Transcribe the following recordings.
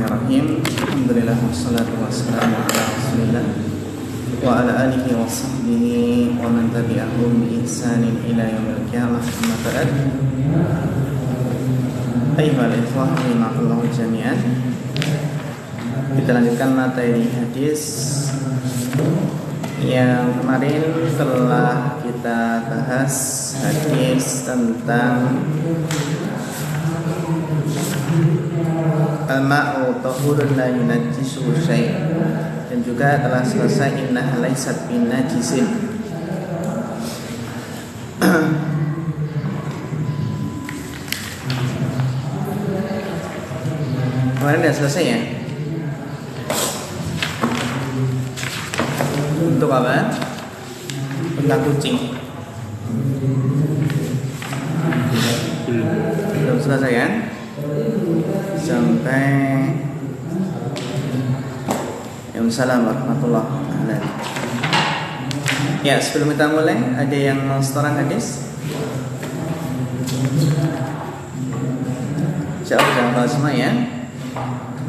Bismillahirrahmanirrahim. Alhamdulillah wassalatu wassalamu ala Rasulillah wa ala alihi wa sahbihi wa man tabi'ahum bi ihsanin ila yaumil qiyamah. Amma ba'd. Ayyuhal ikhwah rahimakumullah jami'an. Kita lanjutkan materi hadis yang kemarin telah kita bahas, hadis tentang al-ma'u tahurun la yunajjisuhu syai', dan juga telah selesai innaha laysat binajisin. Kemarin sudah selesai ya? Untuk apa? Tentang kucing. Belum selesai kan? Sampai Waalaikumsalam warahmatullahi wabarakatuh. Ya, sebelum kita mulai, ada yang mau setoran hadis? Insyaallah jangan lupa semua ya.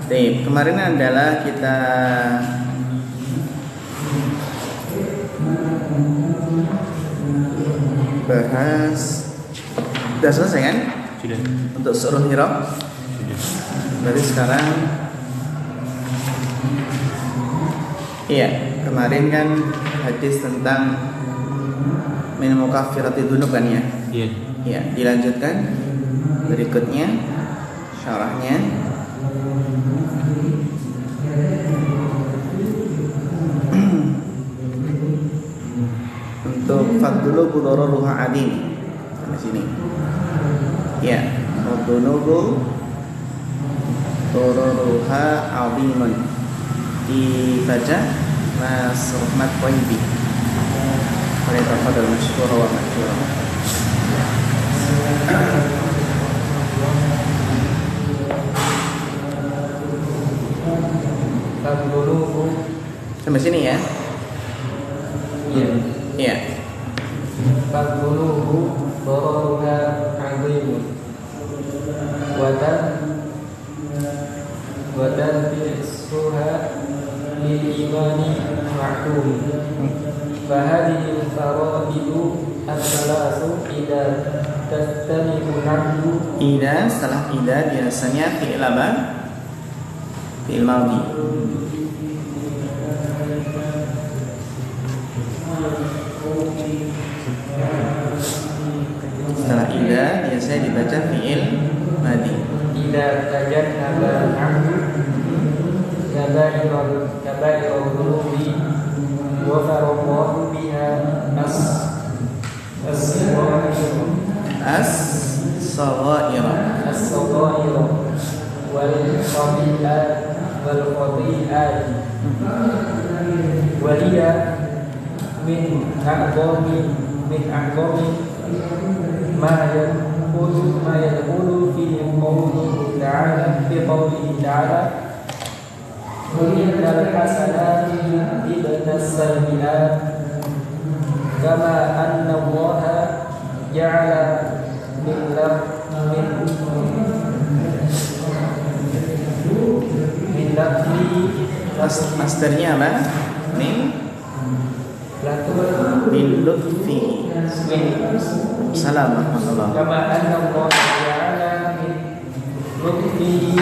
Baik, kemarin adalah kita bahas, sudah selesai kan? Sudah. Untuk surah Hira. Berarti sekarang, iya, kemarin kan hadis tentang min mukaffirati dzunub kan ya? Iya. Iya, dilanjutkan berikutnya syarahnya. Untuk fadlu budororuha adim di sini. Ya, fadlu budororuha adimun dibaca Mas Rahmat Qoibi. Boleh tafadhal masykur wa masykur. Sampai sini ya. Iya. Iya. Fadluhu dararuha azimun wadan bi'isuha lil imani ma'tum. Fahadihi faraidu as-salasu idza tastami'u nahdu. Ida, setelah ida biasanya fi'il apa? Fi'il madhi. Setelah ida biasanya dibaca fi'il madhi. Idza tajannaba nahdu kaba'irul dhunubi wa farallahu biha as-saghaira wal khati'at wa hiya min a'zami ma yadkhulu fi qawlihi ta'ala innal hasanati yudhibna as-sayyi'at kama anna Allaha ja'ala min masternya apa? Min lutfi. Salam warahmatullahi. Kama anna Allah ja'ala min lutfihi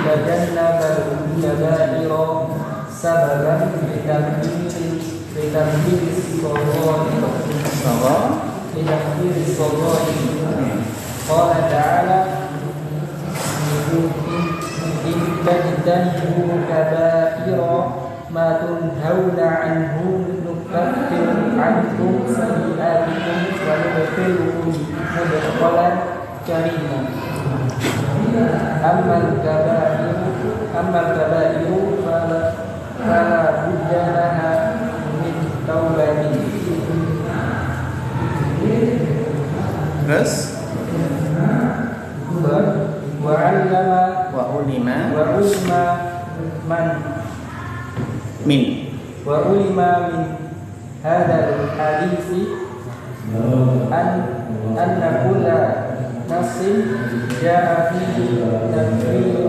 tajannabal kaba'ira sababan litamhiri s-saghair. Qala ta'ala in tajtanibu kaba'ira ma tunhauna anhu nukaffir ankum sayyi'atikum wa nudkhilukum mudkhalan karima. Ammal kabairu fala budda laha min taubatin. Terus wa ulima min hadzal hadisi anna kulla nassin jaa fihi tadbiru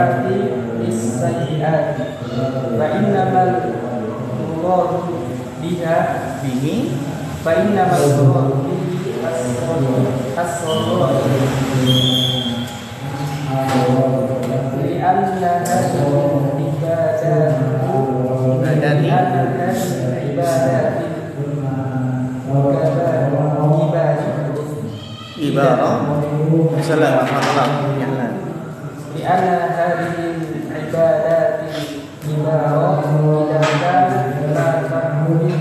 hati isayyiat wa innamal muradu biha bihi fa innamal muradu bihi as-salat li'anna hadhihi ibadah salam Allah ya لأن هذه العبادات إبارة إذا كانت لا تحمل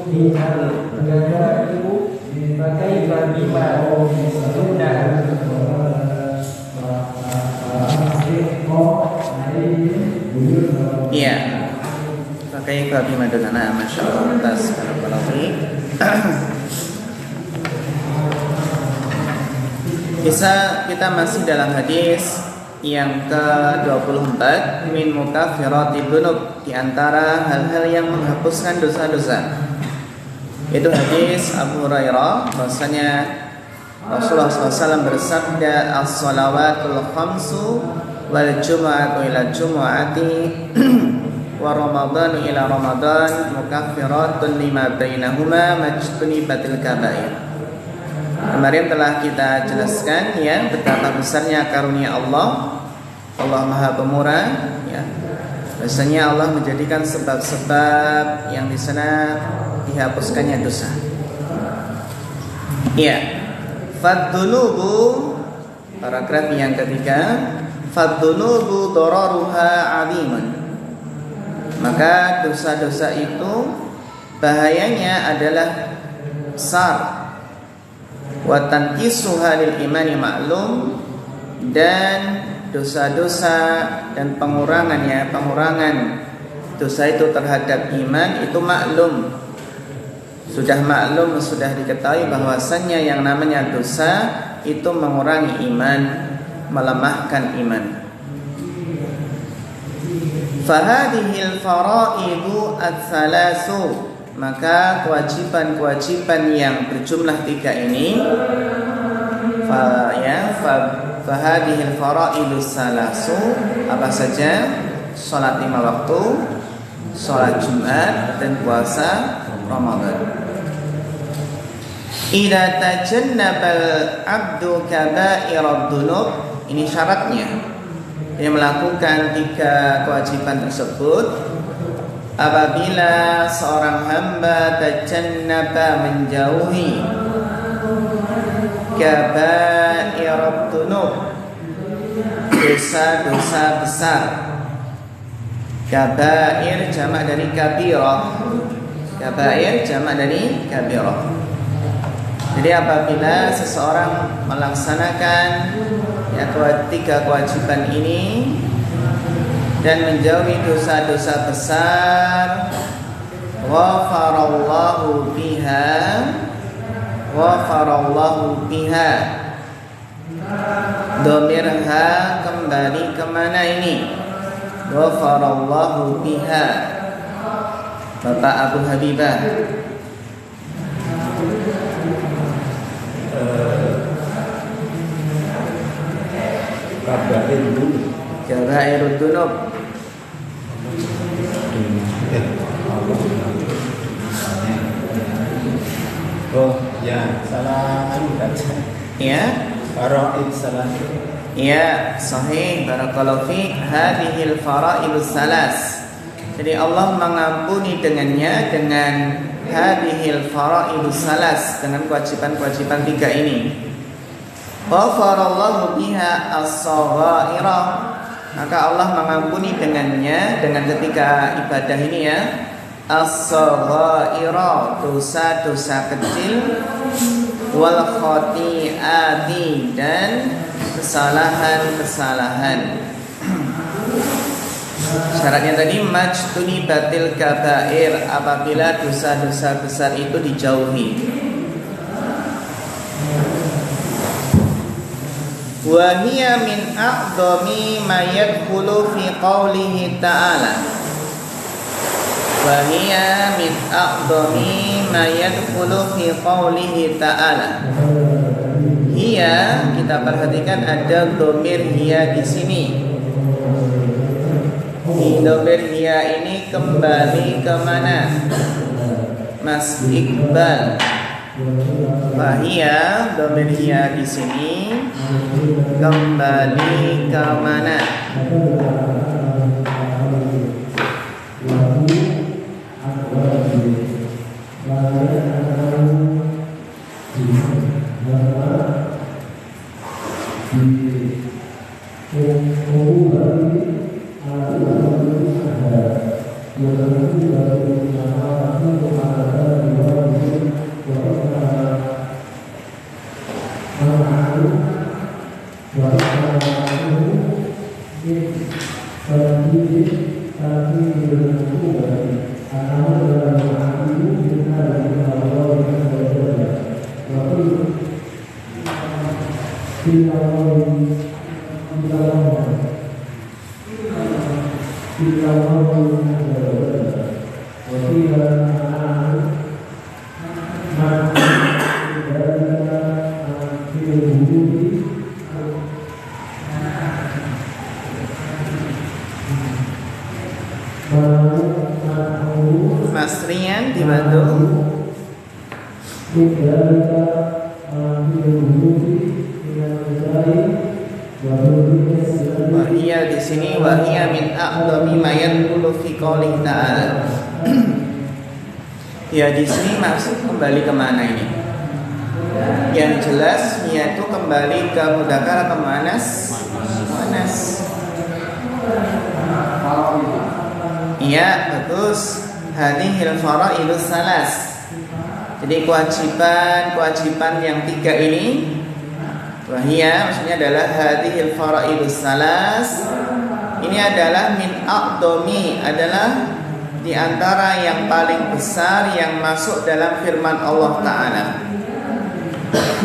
فيها الكبائر فكيف بما دونها iya pakai babi madana masya Allah atas bisa kita masih dalam hadis yang ke-24 min mukaffirati dzunub, di antara hal-hal yang menghapuskan dosa-dosa. Itu hadis Abu Hurairah bahwasanya Rasulullah SAW bersabda as-salawatul khamsu wal jumu'atu ila jumu'ati wa ramadhanu ila ramadhan mukaffiratun lima bainahuma majtunibatil kaba'ir. Kemarin telah kita jelaskan ya betapa besarnya karunia Allah. Allah Maha Pemurah ya. Biasanya Allah menjadikan sebab-sebab yang di sana dihapuskannya dosa. Ya. Fadzunubu paragraf yang ketiga, fadzunubu dararuha 'azimun. Maka dosa-dosa itu bahayanya adalah besar. Wa tanqisuha lil imani ma'lum, dan dosa-dosa dan pengurangan dosa itu terhadap iman itu maklum. Sudah maklum, sudah diketahui bahwasannya yang namanya dosa itu mengurangi iman, melemahkan iman. Fahadihil faraidu ats-tsalasu, maka kewajiban-kewajiban yang berjumlah 3 ini fahadihil faraidus salasu, apa saja? Salat 5 waktu, salat Jumat, dan puasa Ramadan. Idza tajannabal abdu kaba'irad dzunub, ini syaratnya. Dia melakukan 3 kewajiban tersebut apabila seorang hamba tajannaba menjauhi kaba'irad dzunub, dosa-dosa besar. Kaba'ir jamak dari kabirah. Kaba'ir jamak dari kabirah. Jadi apabila seseorang melaksanakan 3 kewajiban ini dan menjauhi dosa-dosa besar, ghafarallahu biha. Dhamirha kembali kemana ini? Ghafarallahu biha. Bapak Abu Habibah. Kaba'irud dzunub. Oh ya, salah Ya. faraid salah. Ya, sahih, barakallahu fiik. Hadhil faraidus salas. Jadi Allah mengampuni dengannya dengan hadhil faraidus salas, dengan kewajiban-kewajiban 3 ini. Ghafarallahu biha as-saghaira, maka Allah mengampuni dengannya, dengan ketiga ibadah ini ya, as-saghaira, dosa-dosa kecil, wal khati'ati, dan kesalahan-kesalahan. Syaratnya tadi majtunibatil kaba'ir, apabila dosa-dosa besar itu dijauhi. Wa hiya min a'dhami ma yadkhulu fi qawlihi ta'ala. Wa hiya min a'dhami ma yadkhulu fi qawlihi ta'ala. Hiya, kita perhatikan ada dhamir hiya di sini. Dhamir hiya ini kembali kemana? Mas Iqbal. Wahia, dhamir hiya di sini kembali kemana? Mas Rian dibantu. Wahia di sini wahia min aqdami ma yadkhulu fi qouli ta'ala. Ya di sini maksud kembali kemana ini? Yang jelas yaitu kembali ke mudzakkar atau muannas? Muannas. Iya, bagus. Hadhil faraidus salas. Jadi kewajiban yang 3 ini wahia maksudnya adalah hadhil faraidus salas. Ini adalah min aqdami, adalah di antara yang paling besar yang masuk dalam firman Allah Ta'ala.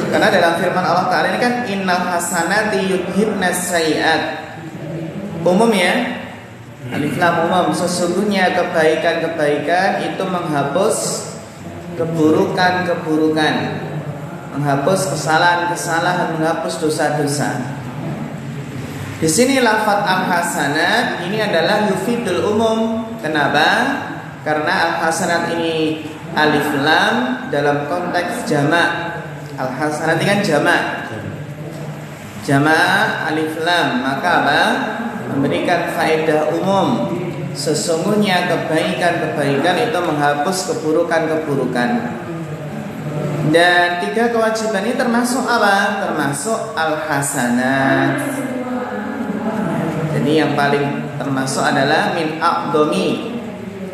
Karena dalam firman Allah Ta'ala ini kan innal hasanati yudhibnas sayiat. Umum ya. Alif lam umum, sesungguhnya kebaikan-kebaikan itu menghapus keburukan-keburukan, menghapus kesalahan-kesalahan, menghapus dosa-dosa. Di sini lafaz al-hasanat ini adalah yufidul umum. Kenapa? Karena al-hasanat ini alif lam dalam konteks jamak. Al-hasanat ini kan jamak. Jamak alif lam, maka apa? Memberikan faedah umum. Sesungguhnya kebaikan-kebaikan itu menghapus keburukan-keburukan. Dan 3 kewajiban ini termasuk apa? Termasuk al-hasanat. Jadi yang paling termasuk adalah min aqdami.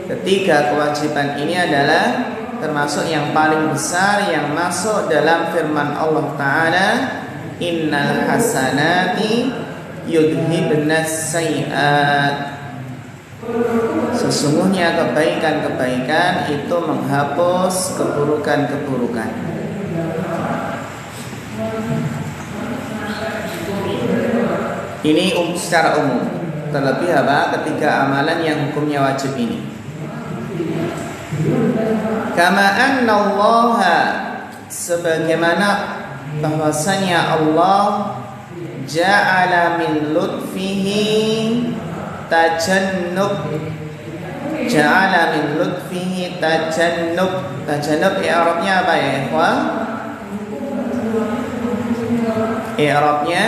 Ketiga kewajiban ini adalah termasuk yang paling besar yang masuk dalam firman Allah Ta'ala, innal hasanati yudhibnas sayiat. Sesungguhnya kebaikan-kebaikan itu menghapus keburukan-keburukan. Ini secara umum. Terlebih apa? Ketiga amalan yang hukumnya wajib ini. Kama annallaha, sebagaimana bahwasanya Allah ja'ala min lutfihi tajannub. Ja'ala min lutfihi tajannub. Tajannub i'rabnya apa ya ikhwan? I'rabnya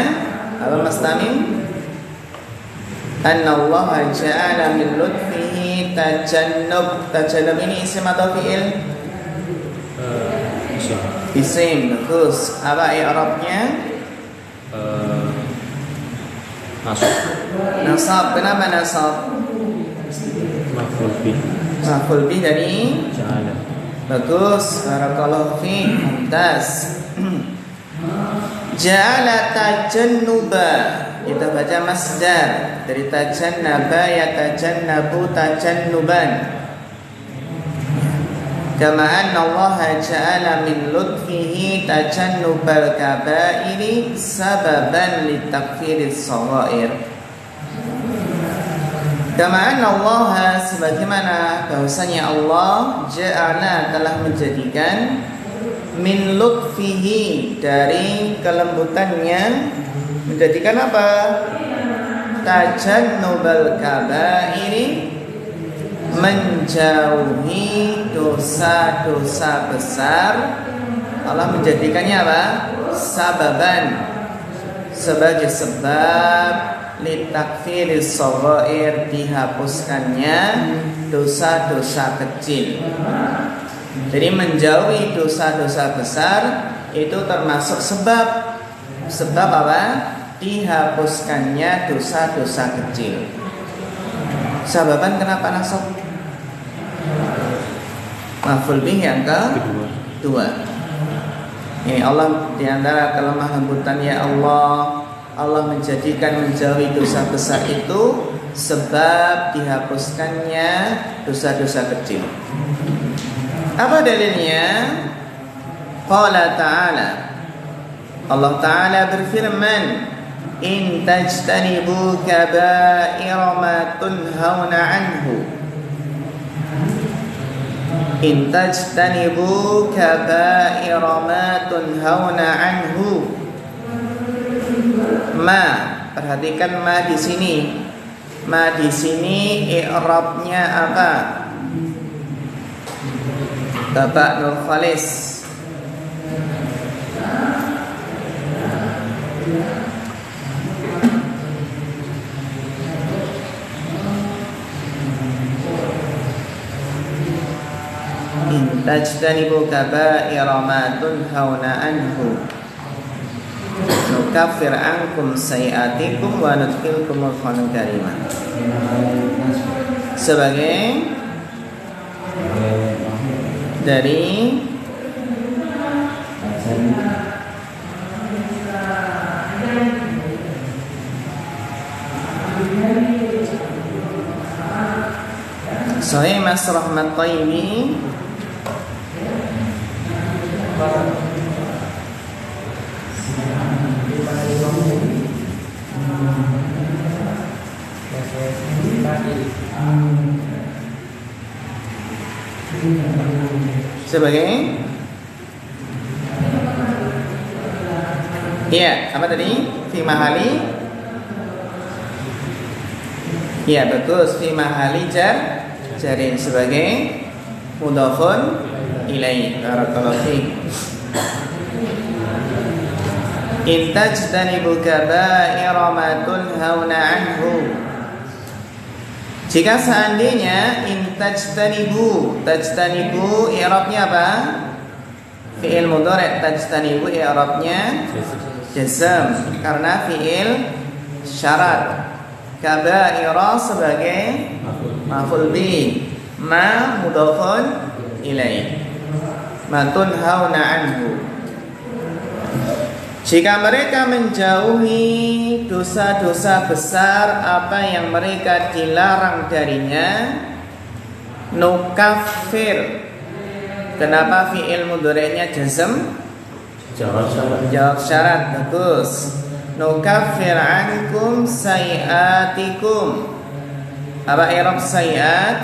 apa Mas Tamim? Annallaha ja'ala min lutfihi tajannub. Tajannub ini isim atau fi'il? Isim. Bagus. Apa i'rabnya? Nasab. Kenapa nasab? Maf'ul bih dari ja'ala. Bagus. Barakallahu fiik. Mumtaz. Ja'ala tajannuba, kita baca masdar dari tajannaba yatajannabu tajannuban. Kama anna Allah ja'ala min lutfihi tajannubal kaba'iri sababan litakfiris shaghair. Kama anna Allah, sebagaimana bahwasanya Allah ja'ala telah menjadikan min lutfihi, dari kelembutannya, menjadikan apa? tajannubal kabairi, menjauhi dosa-dosa besar. Allah menjadikannya apa? Sababan, sebagai sebab litakfiris shaghair, dihapuskannya dosa-dosa kecil. Jadi menjauhi dosa-dosa besar itu termasuk sebab apa? Dihapuskannya dosa-dosa kecil. Sababan kenapa nasab? Maf'ul bih yang kedua. Ini Allah diantara kelemah lembutan ya Allah menjadikan menjauhi dosa besar itu sebab dihapuskannya dosa-dosa kecil. Apa dalilnya? Qala ta'ala, Allah Ta'ala berfirman, in tajtanibu kaba'ira ma tunhauna anhu, in tajtanibu kaba'ira ma tunhauna anhu. Ma, perhatikan ma di sini. Ma di sini i'rabnya apa? Bapak Nur Khalis. In tajtanibu kaba'ira ma tunhauna anhu nukaffir ankum sayi'atikum wa nudkhilkum mudkhalan karima. Sebagai dari Sahih Mas Rahmat Taymi sebagai iya, apa tadi? Fi mahali. Iya, bagus. Fi mahali jarin sebagai mudhafun ilaih. Barakallahu fiik. In tajtanibu kaba'ira ma tunhauna anhu. Jika seandainya in tajtanibu, tajtanibu i'rabnya apa? Fi'il mudhari'. Tajtanibu i'rabnya jazm karena fi'il syarat. Kaba'ira sebagai maf'ul bih, ma mudhafun ilaih, ma tunhauna anhu. Jika mereka menjauhi dosa-dosa besar apa yang mereka dilarang darinya, nukaffir. Kenapa fi'il mudhari'nya jazm? Jawab syarat. Bagus. Nukaffir ankum sayi'atikum. Apa i'rab sayi'at?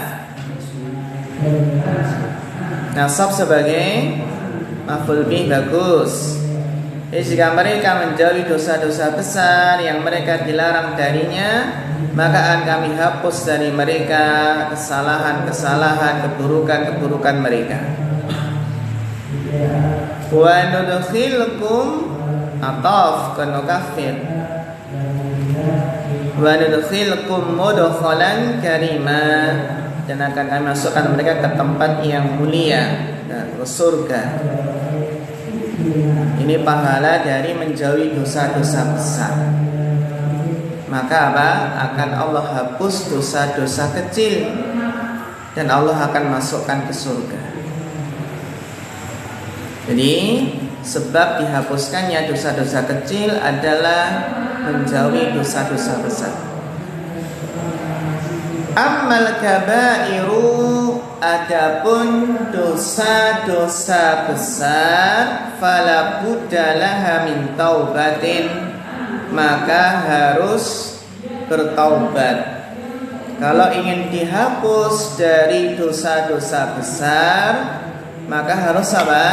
Nasab sebagai maf'ul bih. Bagus. Jadi jika mereka menjauhi dosa-dosa besar yang mereka dilarang darinya, maka akan kami hapus dari mereka kesalahan-kesalahan, keburukan-keburukan mereka. Wa nudkhilkum ataf ke nukaffir. Wa nudkhilkum mudkhalan karima, dan akan kami masukkan mereka ke tempat yang mulia, ke surga. Ini pahala dari menjauhi dosa-dosa besar. Maka apa? Akan Allah hapus dosa-dosa kecil, dan Allah akan masukkan ke surga. Jadi sebab dihapuskannya dosa-dosa kecil adalah menjauhi dosa-dosa besar. Ammal kabairu, adapun dosa-dosa besar, fala budda laha min taubatin, maka harus bertaubat. Kalau ingin dihapus dari dosa-dosa besar, maka harus apa?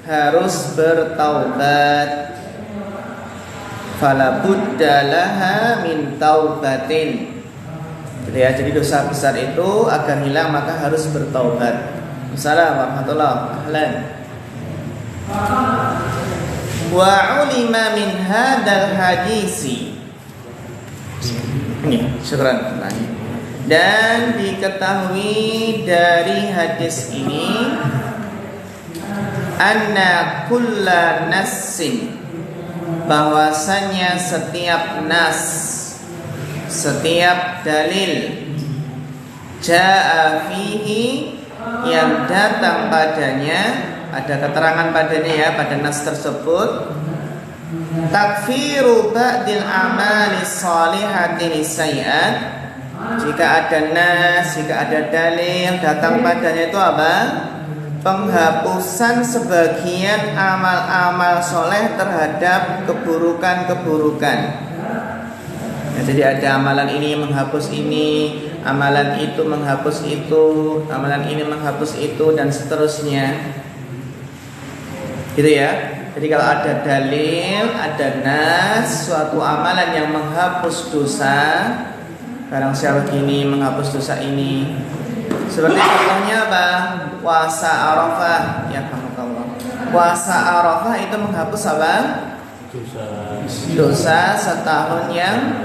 Harus bertaubat. fala budda laha min taubatin. Gitu ya, jadi dosa besar itu agar hilang maka harus bertaubat. Assalamualaikum warahmatullahi wabarakatuh. Wa ulima min hadal hadisi. Ini, syukran. Dan diketahui dari hadis ini anna kulla nassin, bahwasanya setiap nas, setiap dalil, jaa fihi, yang datang padanya, ada keterangan padanya ya, pada nas tersebut, takfiru ba'dil amali sholihati lisayyi'at. Jika ada nas, jika ada dalil datang padanya itu apa? Penghapusan sebagian amal-amal soleh terhadap keburukan-keburukan. Nah, jadi ada amalan ini menghapus ini, amalan itu menghapus itu, amalan ini menghapus itu, dan seterusnya. Gitu ya. Jadi kalau ada dalil, ada nas, suatu amalan yang menghapus dosa, barang siapa gini menghapus dosa ini. Seperti contohnya apa? Puasa Arafah, ya Allah. Puasa Arafah itu menghapus apa? Dosa setahun yang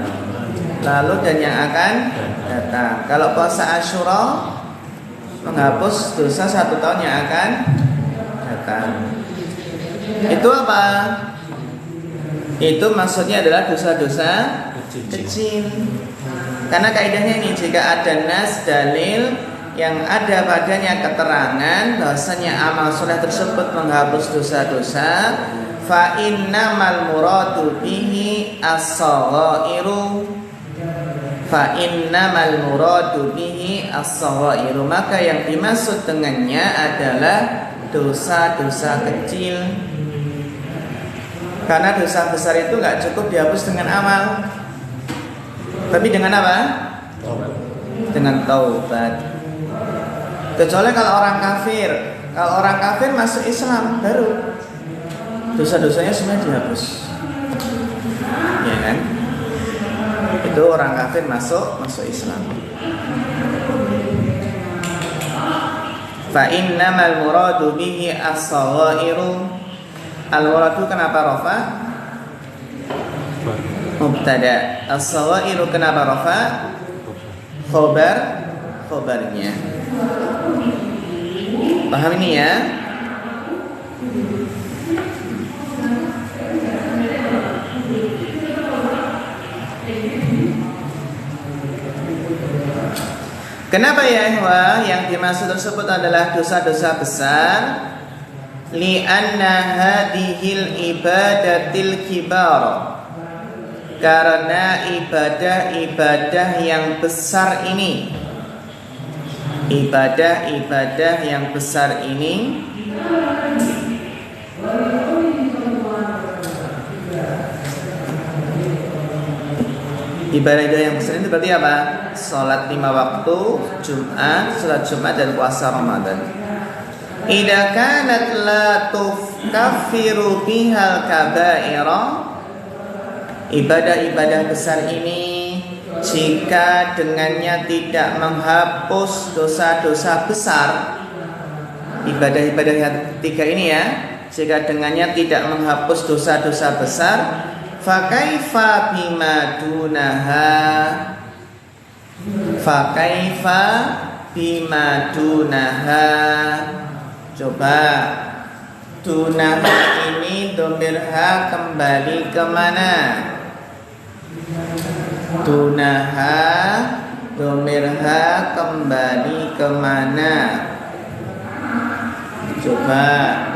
lalu dan yang akan datang. Kalau puasa Asyura menghapus dosa 1 tahun yang akan datang. Itu apa? Itu maksudnya adalah dosa-dosa kecil. Karena kaidahnya ini, jika ada nas, dalil yang ada padanya keterangan bahwasanya amal soleh tersebut menghapus dosa-dosa, fa innamal muradu bihi as-saghairu, fa innamal muradu bihi as-saghairu, maka yang dimaksud dengannya adalah dosa-dosa kecil. Karena dosa besar itu nggak cukup dihapus dengan amal, tapi dengan apa? Dengan taubat. Kecuali kalau orang kafir. Kalau orang kafir masuk Islam baru dosa-dosanya semua dihapus. Ya kan? Itu orang kafir masuk Islam. Fa innamal muradu bihi as-saghairu. Al-muradu kenapa rafa? Mubtada. As-saghairu kenapa rafa? Khobarnya. Paham ini ya? Kenapa ya ikhwah? Yang dimaksud tersebut adalah dosa-dosa besar. Li'anna hadhil ibadatil kibar, karena ibadah-ibadah yang besar ini, ibadah-ibadah yang besar ini ibadah yang besar ini seperti apa? Salat 5 waktu, Jumat, salat Jumat dan puasa Ramadan. Idza kanat la tukaffiru bihal kaba'ira, ibadah-ibadah besar ini jika dengannya tidak menghapus dosa-dosa besar, ibadah-ibadah yang 3 ini ya, jika dengannya tidak menghapus dosa-dosa besar, fakaifa bima dunaha, fakaifa bima dunaha. Coba dunaha ini dhamir ha kembali kemana? Dunaha dhamir ha kembali kemana? Coba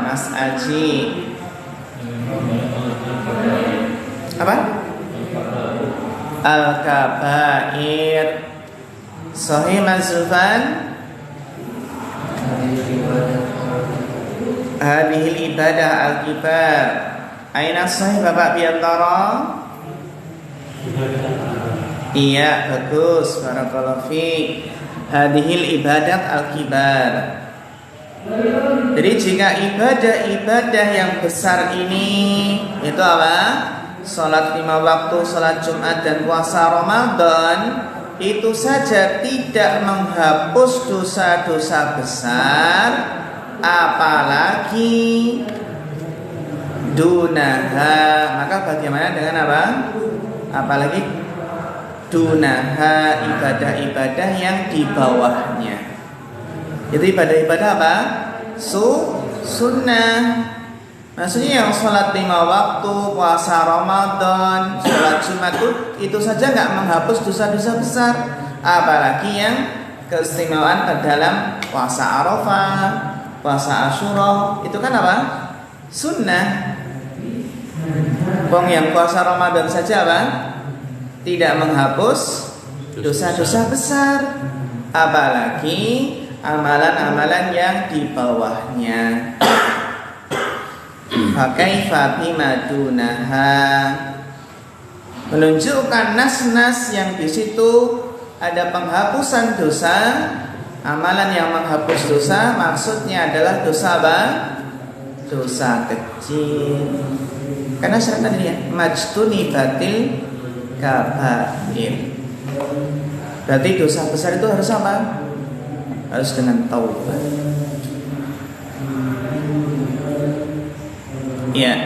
Mas Aji. Apa? Al-Kabair. Sahih Mas Zulfan? Hadhil ibadah al-kibar. Aina sahih Bapak Biantara? Iya, bagus. Barakallahu fiik. Hadhil ibadat al-kibar. Jadi jika ibadah-ibadah yang besar ini itu apa? sholat 5 waktu, sholat Jumat dan puasa Ramadan itu saja tidak menghapus dosa-dosa besar, apalagi dunaha. Maka bagaimana dengan apa? Apalagi dunaha, ibadah-ibadah yang di bawahnya. Itu ibadah-ibadah apa? Sunnah. Maksudnya yang sholat 5 waktu, puasa Ramadan, sholat Jumat itu saja nggak menghapus dosa-dosa besar, apalagi yang keistimewaan dalam puasa Arafah, puasa Asyura, itu kan apa? Sunnah. Wong yang puasa Ramadan saja apa? Tidak menghapus dosa-dosa besar, apalagi amalan-amalan yang di bawahnya. Fakaifa bima dunaha, menunjukkan nas-nas yang di situ ada penghapusan dosa, amalan yang menghapus dosa, maksudnya adalah dosa apa? Dosa kecil. Karena syarat tadi ya, majtuni batil kabair. Berarti dosa besar itu harus apa? Harus dengan taubat. Ya.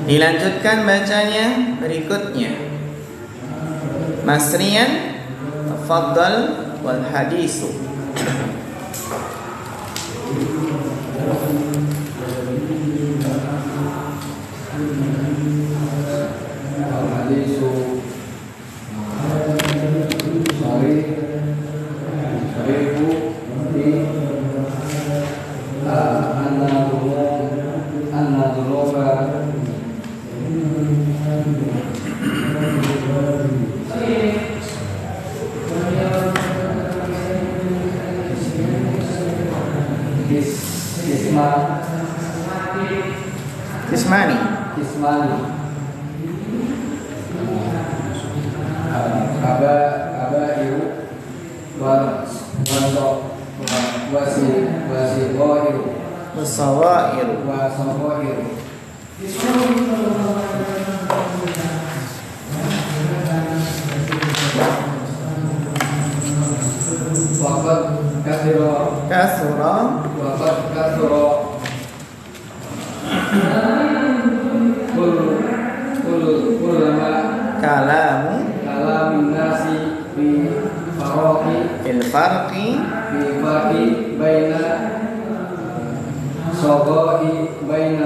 Dilanjutkan bacanya berikutnya. Masriyan tafadhal wal hadisu. Kismani kabairu wasawairu waqad kasura kalamun nasi fi farqi baina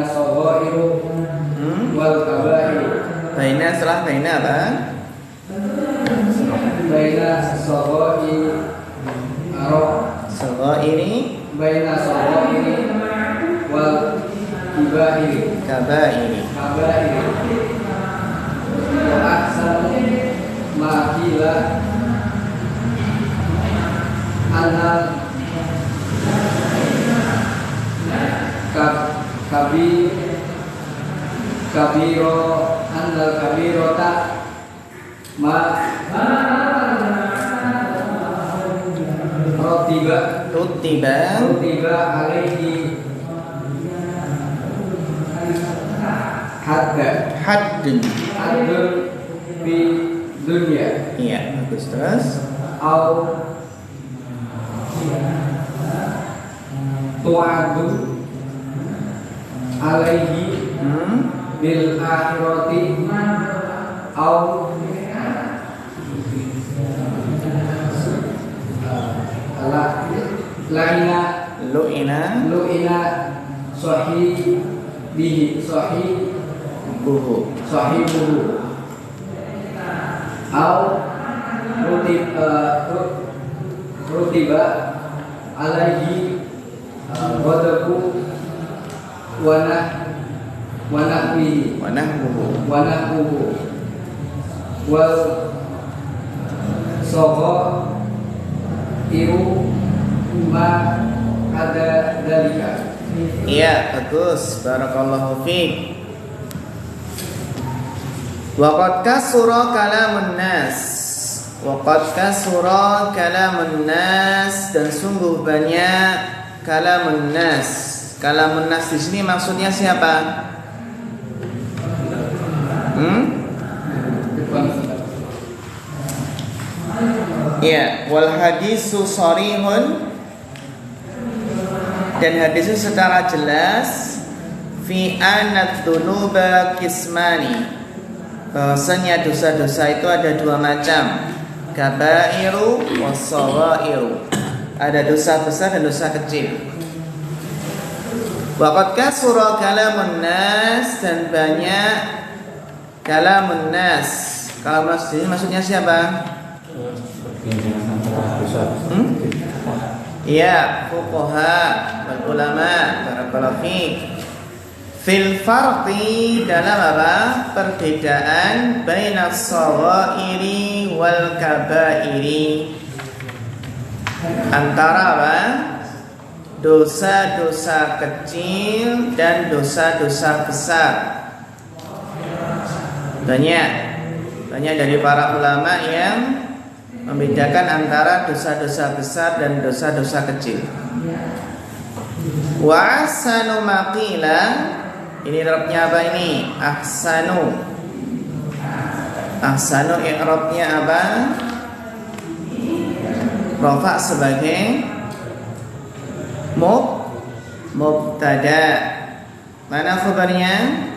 sagairu wal kabair. Baina setelah baina apa? Baina Sagairi baina sagairi wal kabairi. Wa ahsanu ma qila anal kabirota ma rutiba alaihi haddun fi dunya. Iya, bagus. Terus Au tu'adu alaihi bil akhirati au lu'ina sahibuhu au rutiba alaihi ghadabu wa nahbuhu wal iru ma ada dalika. iya, bagus. Barakallahu fiik. Waqad kasura kalamun nas, dan sungguh banyak kalamun nas. Kalamun nas di sini maksudnya siapa? Ya, wal hadisu sharihun, dan hadis itu secara jelas fi anad dzunuba kismani, bahwasanya dosa-dosa itu ada dua macam, kabairu wassagairu, ada dosa besar dan dosa kecil. Waqad kasura kalamun nas, dan banyak kalamun nas. Kalamun nas ini maksudnya siapa? Iya, fuqaha wal ulama, barakallahu fiik. Fil farqi, dalam apa? Perbedaan bainas shaghairi wal kabairi, antara apa? Dosa-dosa kecil dan dosa-dosa besar. Banyak dari para ulama yang membedakan antara dosa-dosa besar dan dosa-dosa kecil. Wa ahsanu maqila, ini i'rabnya apa ini? Ahsanu i'rabnya apa? Rafa sebagai mubtada. Mana khabarnya?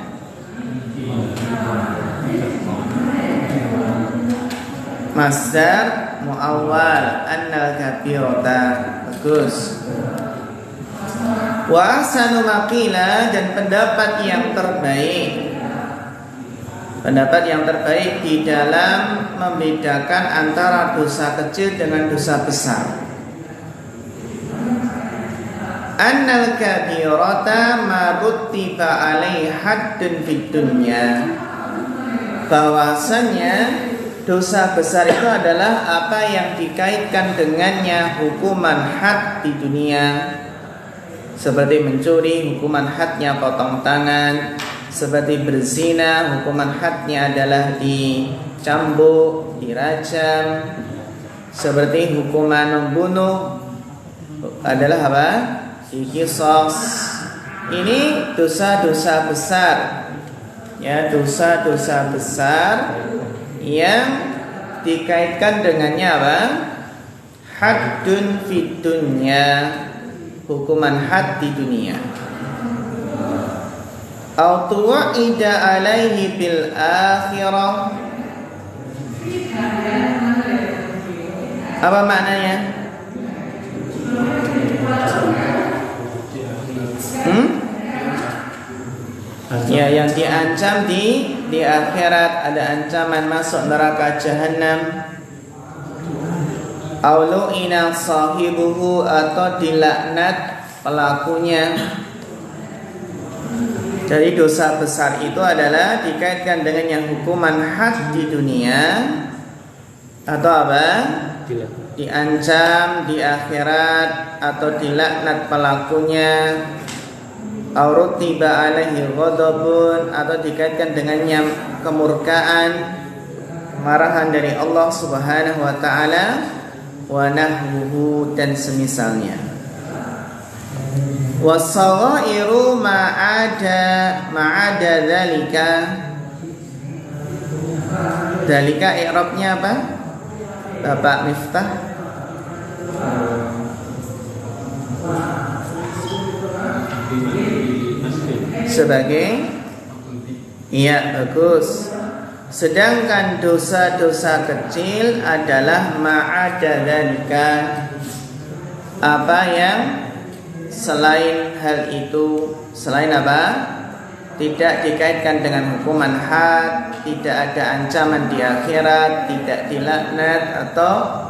Masdar muawwal annal kabirata. Bagus. Wa ahsanu maqila, dan pendapat yang terbaik di dalam membedakan antara dosa kecil dengan dosa besar. Annal kabirata ma rutiba alaihi haddun fid dunya, bahwasanya dosa besar itu adalah apa yang dikaitkan dengannya hukuman had di dunia. Seperti mencuri, hukuman hadnya potong tangan. Seperti berzina, hukuman hadnya adalah dicambuk, dirajam. Seperti hukuman membunuh adalah apa? Diqisas. Ini dosa-dosa besar, ya, dosa-dosa besar yang dikaitkan dengannya apa? Haddun fid dunya, hukuman had di dunia. Au tu'ida alaihi bil akhirah. Apa maknanya? Ya, yang diancam di akhirat, ada ancaman masuk neraka jahanam. Aulu ina sahibuhu, atau dilaknat pelakunya. Jadi dosa besar itu adalah dikaitkan dengan yang hukuman had di dunia, atau apa? Diancam di akhirat, atau dilaknat pelakunya. Aurutiba alaihi ghadabun, atau dikaitkan dengannya kemurkaan, kemarahan dari Allah Subhanahu wa taala, wa nahwuhu, dan semisalnya. Wasaghairu ma'ada dzalika. Dzalika i'rabnya apa? Bapak Miftah. Sebagai, iya, bagus. Sedangkan dosa-dosa kecil adalah ma'ada dzalika, apa yang selain hal itu. Selain apa? Tidak dikaitkan dengan hukuman had, tidak ada ancaman di akhirat, tidak dilaknat atau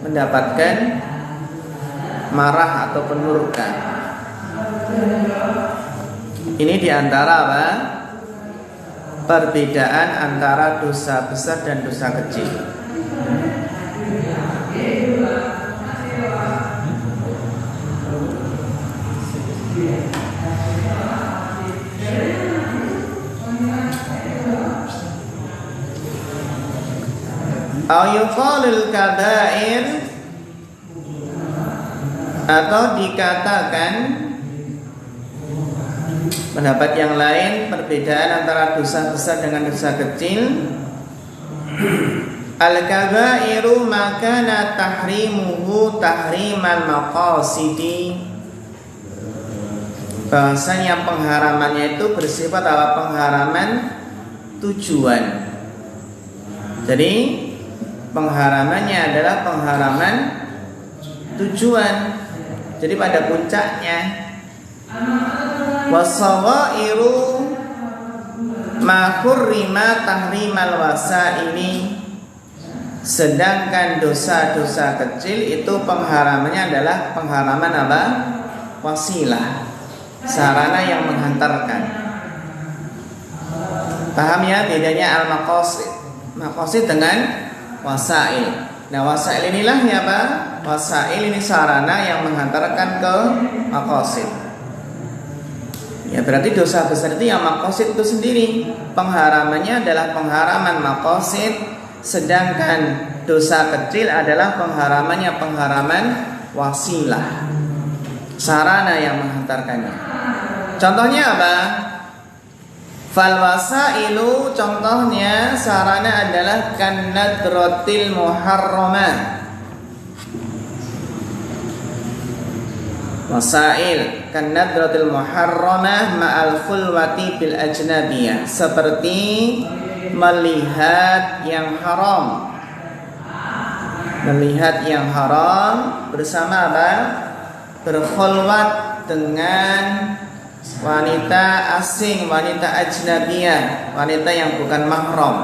mendapatkan marah atau murka. Ini diantara apa? Perbedaan antara dosa besar dan dosa kecil. Ayuqalul kabair, atau dikatakan Pendapat yang lain, perbedaan antara dosa besar dengan dosa kecil. Al-kabairu makana tahrimuhu tahrimal maqasidi. Bahasanya pengharamannya itu bersifat apa? Pengharaman tujuan. Jadi pengharamannya adalah pengharaman tujuan. Jadi pada puncaknya. Wasawairu ma hurrima tahrimal wasaili. Sedangkan dosa-dosa kecil itu pengharamannya adalah pengharaman apa? Wasilah, sarana yang menghantarkan. Paham ya bedanya al-maqasid? Maqasid dengan wasail. Nah, wasail inilah ya Pak. Wasail ini sarana yang menghantarkan ke maqasid. Ya berarti dosa besar itu yang maqasid itu sendiri. Pengharamannya adalah pengharaman maqasid, sedangkan dosa kecil adalah pengharamannya pengharaman wasilah, sarana yang menghantarkannya. Contohnya apa? Fal wasailu, contohnya sarana adalah kannadratil muharramah. Wasail kannadratil muharramah ma'al khulwati bil ajnabiyah, seperti melihat yang haram. Melihat yang haram bersama apa? Berkhulwat dengan wanita asing, wanita ajnabiyah, wanita yang bukan mahram.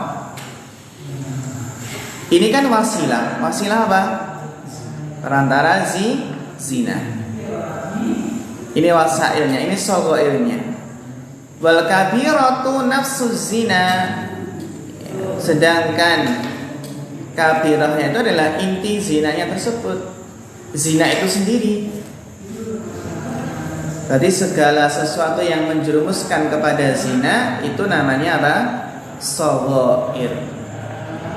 Ini kan wasilah. Wasilah apa? Perantara zina. Ini wasailnya, ini sogoilnya. Wal kabiratu nafsuz zina. Sedangkan kabirahnya itu adalah inti zinanya tersebut. Zina itu sendiri. Berarti segala sesuatu yang menjerumuskan kepada zina itu namanya apa? Shaghair.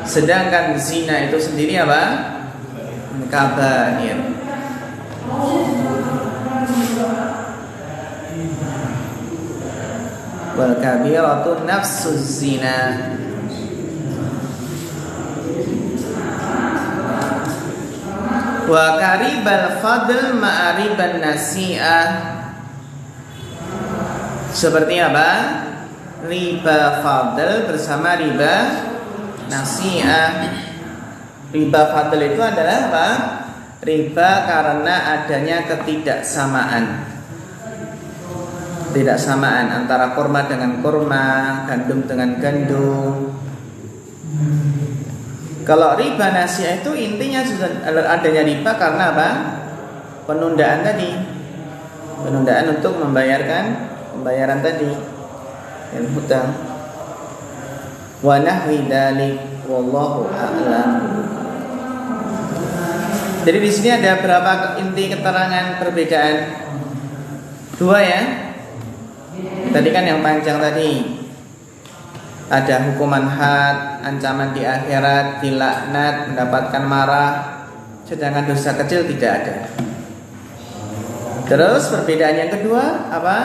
Sedangkan zina itu sendiri apa? Kabair. Wal kabiratu nafsuz zina. Wa karibal fadl ma'ariban nasi'ah. Seperti apa? Riba fadl bersama riba nasi'ah. Riba fadl itu adalah apa? Riba karena adanya ketidaksamaan. Tidak samaan antara kurma dengan kurma, gandum dengan gandum. Kalau riba nasi'ah itu intinya sudah adanya riba karena apa? Penundaan tadi. Penundaan untuk pembayaran tadi yang hutang. Wa nahwi dzalik wallahu a'lam. Jadi di sini ada berapa inti keterangan perbedaan? 2 ya. Tadi kan yang panjang tadi. Ada hukuman had, ancaman di akhirat, dilaknat, mendapatkan marah. Sedangkan dosa kecil tidak ada. Terus perbedaan yang kedua apa?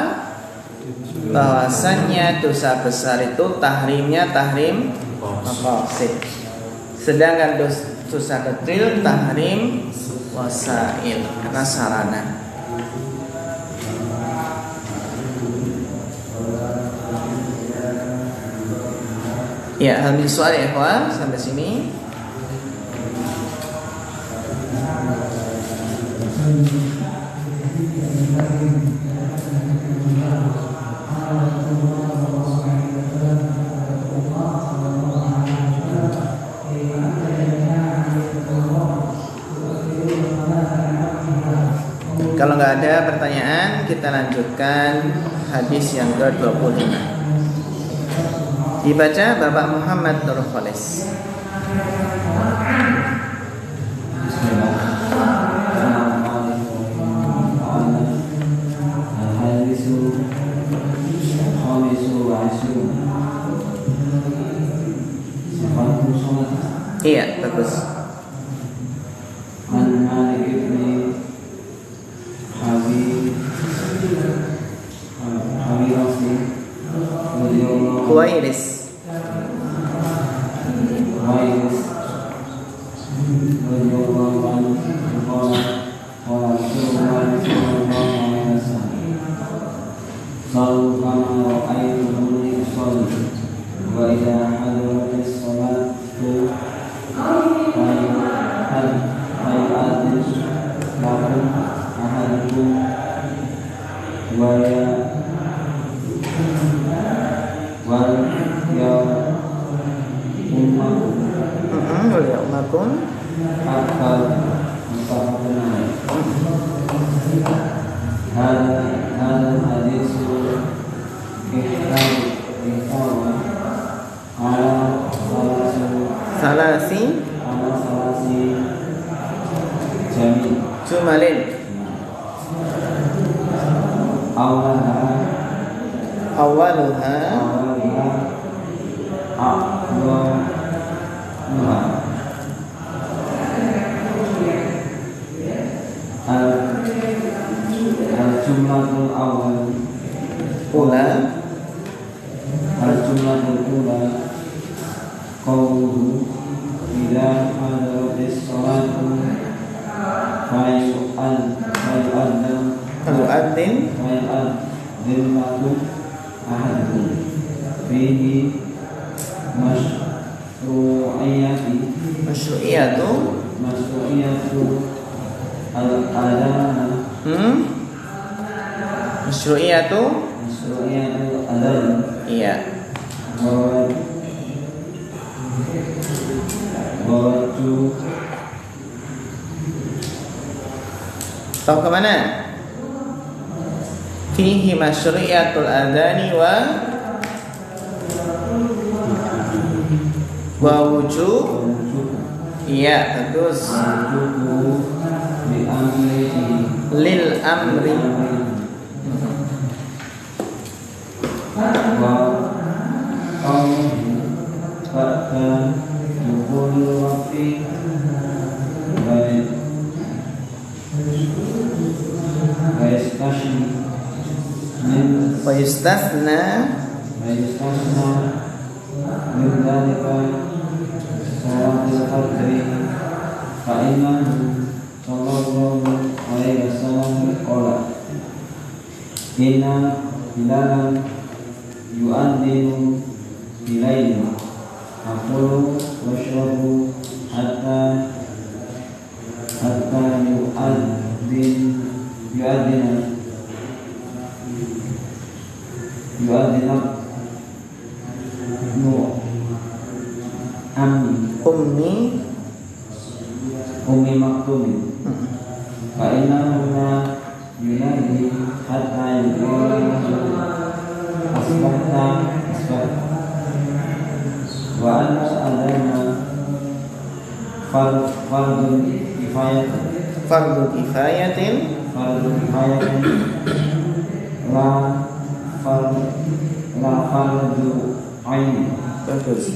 Bahwasannya dosa besar itu tahrimnya tahrim maqasid. Sedangkan dosa kecil tahrim wasail, karena sarana. Ya, hal min soal ya ikhwan, sampai sini. Kalau nggak ada pertanyaan, kita lanjutkan hadis yang ke-25. Dibaca Bapak Muhammad Nur Khalis. Iya, bagus. وإذا حضرت الصلاة فليؤذن لكم أحدكم وليؤمكم akal mutafaqun alaih. Hadal hadis ihtawa ala salasi jumalin awaluha al-jumlatul awal al-jumlatul ula qawluhu idza hadaratis salatu fayu'adzin lakum ahadukum fihi masyru'iyatu al-adana masyru'iyatu adhan iya baju tahu kemana? Fihi masyru'iyatul adhani wa wujub iya bagus lil amri wa pada dukul waktu baik wa yustasna min dalika salatul fajri fa innahu sallallahu alaihi wasallam qala inna bilalan yu'adzinu bilaili aqulu washrabu hatta yu'adzina ummi maktumi fa innahu la yunadi hatta yuqala asbahta wa anna adana fardun kifayatin la fardu ain bagus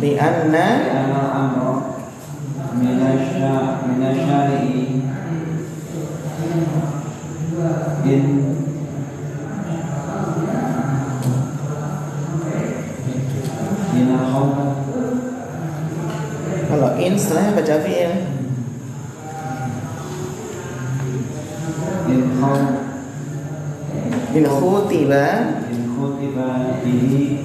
di anna amru minasyari'i kalau in setelahnya baca fi'il in khutiba bihi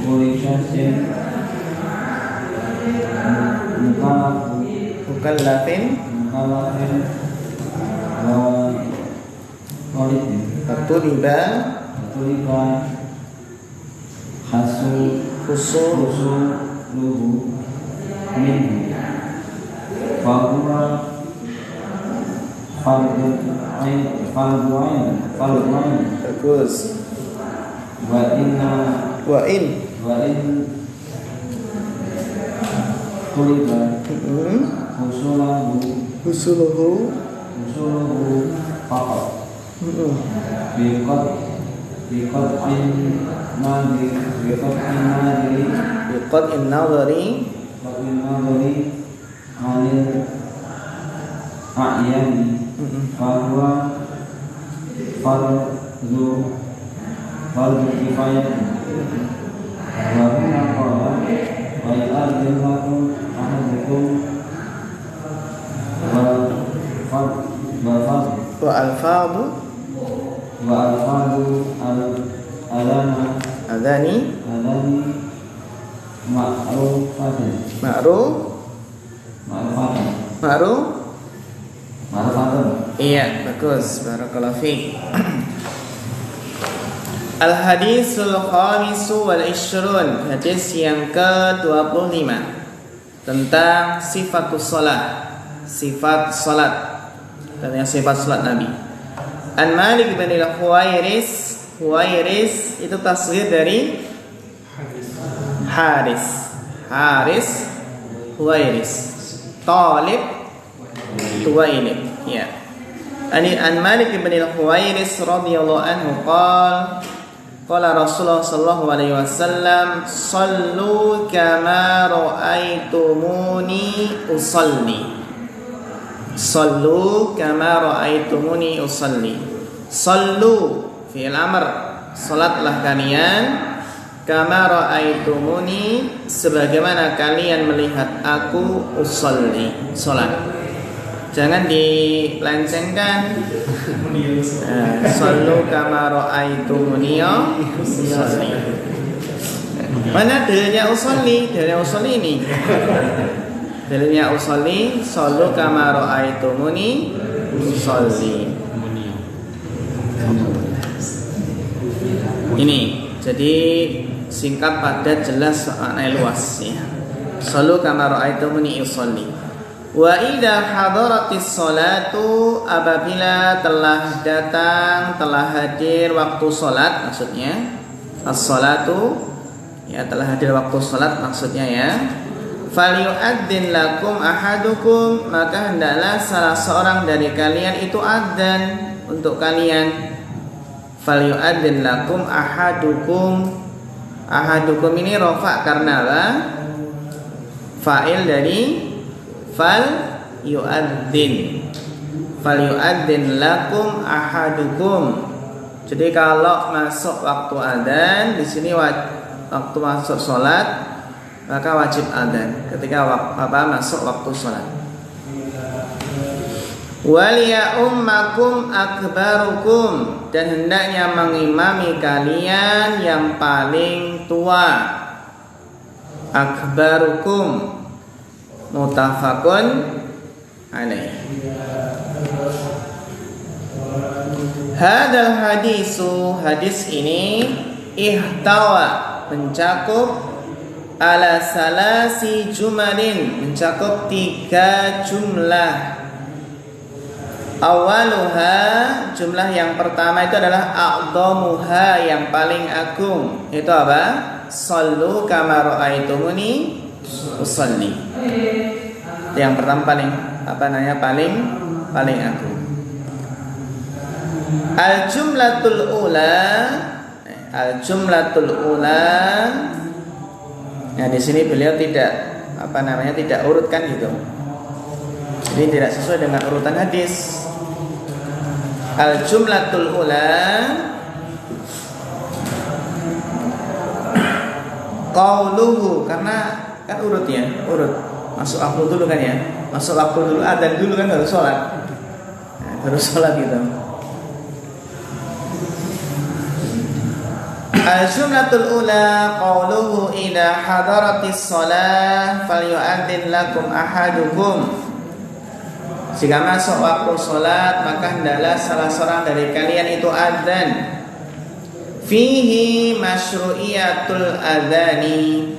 kulisyasin mukallafin tuliba husuluhu minhu fahuwa fardu ain bagus wa in tuliba husuluhu faqat biqad in nadhari anil a'yani fahuwa fardu kifayah wa huna qala wa yu'adzinu lakum ahadukum wa alfadhu al-adana adani ma'rufatan iya, bagus, barakallahu fiik. Al-hadisul khamisu wal ishrun, hadis yang ke-25 tentang sifatus salat, sifat salat, tentang sifat salat Nabi. An Malik bin al-Huwairis, Huwairis itu tasghir dari Haris, Huwairis, Talib, Tuwailib, ya. An Malik bin al-Huwairis radhiyallahu anhu qala Rasulullah sallallahu alaihi wasallam, "Shallu kama ra'aitumuni usalli." Shallu kama ra'aitumuni usalli. Shallu fi'il amr, salatlah kalian, kama ra'aitumuni, sebagaimana kalian melihat aku usalli, salat. Jangan dipelencengkan. Shallu kama ra'aitumuni usalli. Mana dalilnya usalli? Dalilnya usalli ini. Dalilnya usalli, shallu kama ra'aitumuni usalli. Ini jadi singkat, padat, jelas, maknanya luas ya. Shallu kama ra'aitumuni usalli. Wa idza hadaratis salatu, apabila telah datang, telah hadir waktu salat, maksudnya as-salatu ya, telah hadir waktu salat maksudnya ya. Falyu'adzin lakum ahadukum, maka hendaklah salah seorang dari kalian itu adzan untuk kalian. Falyu'adzin lakum ahadukum. Ahadukum ini rafa karena apa? Fa'il dari fal yu'adzin. Fal yu'adzin lakum ahadukum. Jadi kalau masuk waktu adzan, di sini waktu masuk salat, maka wajib adzan ketika masuk waktu salat. Waliya ummakum akbarukum, dan hendaknya mengimami kalian yang paling tua. Akbarukum muttafaqun alaih. Hadal hadisu, hadis ini ihtawa, mencakup ala salasi jumalin, mencakup 3 jumlah. Awaluha, jumlah yang pertama itu adalah a'dhamuha, yang paling agung. Itu apa? Shallu kama ra'aitumuni usalli. Yang pertama paling paling agung. Al-jumlatul ula. Nah, di sini beliau tidak tidak urutkan gitu. Jadi tidak sesuai dengan urutan hadis. Al-jumlatul ula qauluhu, karena kan urut masuk waktu dulu kan ya, masuk waktu dulu, adzan dulu kan baru sholat, gitu. Al-jumlatul ula qauluhu idza hadaratis shalah falyu'adzin lakum ahadukum. Jika masuk waktu sholat, maka hendaklah salah seorang dari kalian itu adzan. Fihi masyru'iyatul adzani.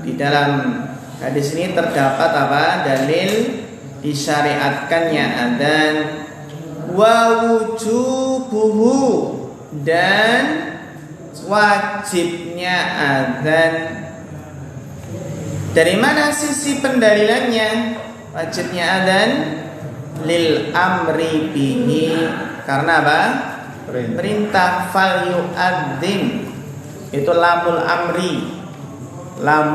Di dalam hadis ini terdapat dalil disyariatkannya adzan. Wa wujubuhu, dan wajibnya adzan. Dari mana sisi pendalilannya wajibnya adzan? Lil amri bihi, karena apa? Perintah. Fal yu'adzin, itu lamul amri. Lam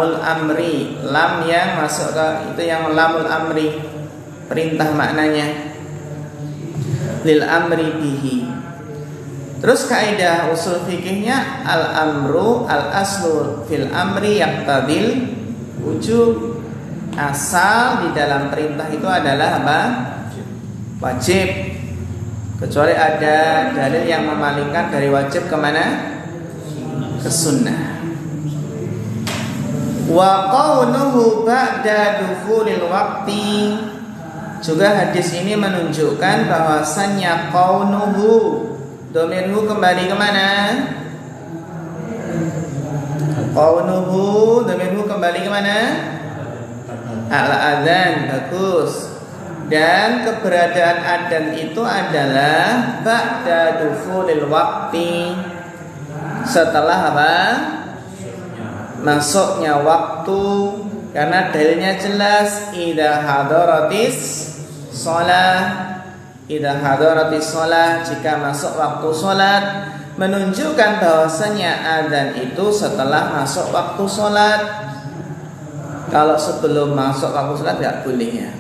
yang masuk ke itu yang lamul amri, perintah maknanya. Lil amri bihi. Terus kaidah usul fikihnya, al amru al aslu fil amri yaqtadil wujub. Asal di dalam perintah itu adalah apa? Wajib. kecuali ada dalil yang memalingkan dari wajib kemana? Ke sunnah. Wa qawluhu ba'da dukhulil waqti, juga hadis ini menunjukkan bahwasannya qawluhu, domirhu kembali kemana? Qawluhu, domirhu kembali kemana? Al-adhan, bagus. Dan keberadaan adzan itu adalah ba'da dukhulil waqti, setelah apa? Masuknya waktu. Karena dalilnya jelas, idza hadaratis shalah, idza hadaratis shalah, jika masuk waktu salat, menunjukkan bahwasanya adzan itu setelah masuk waktu salat. Kalau sebelum masuk waktu salat enggak boleh ya.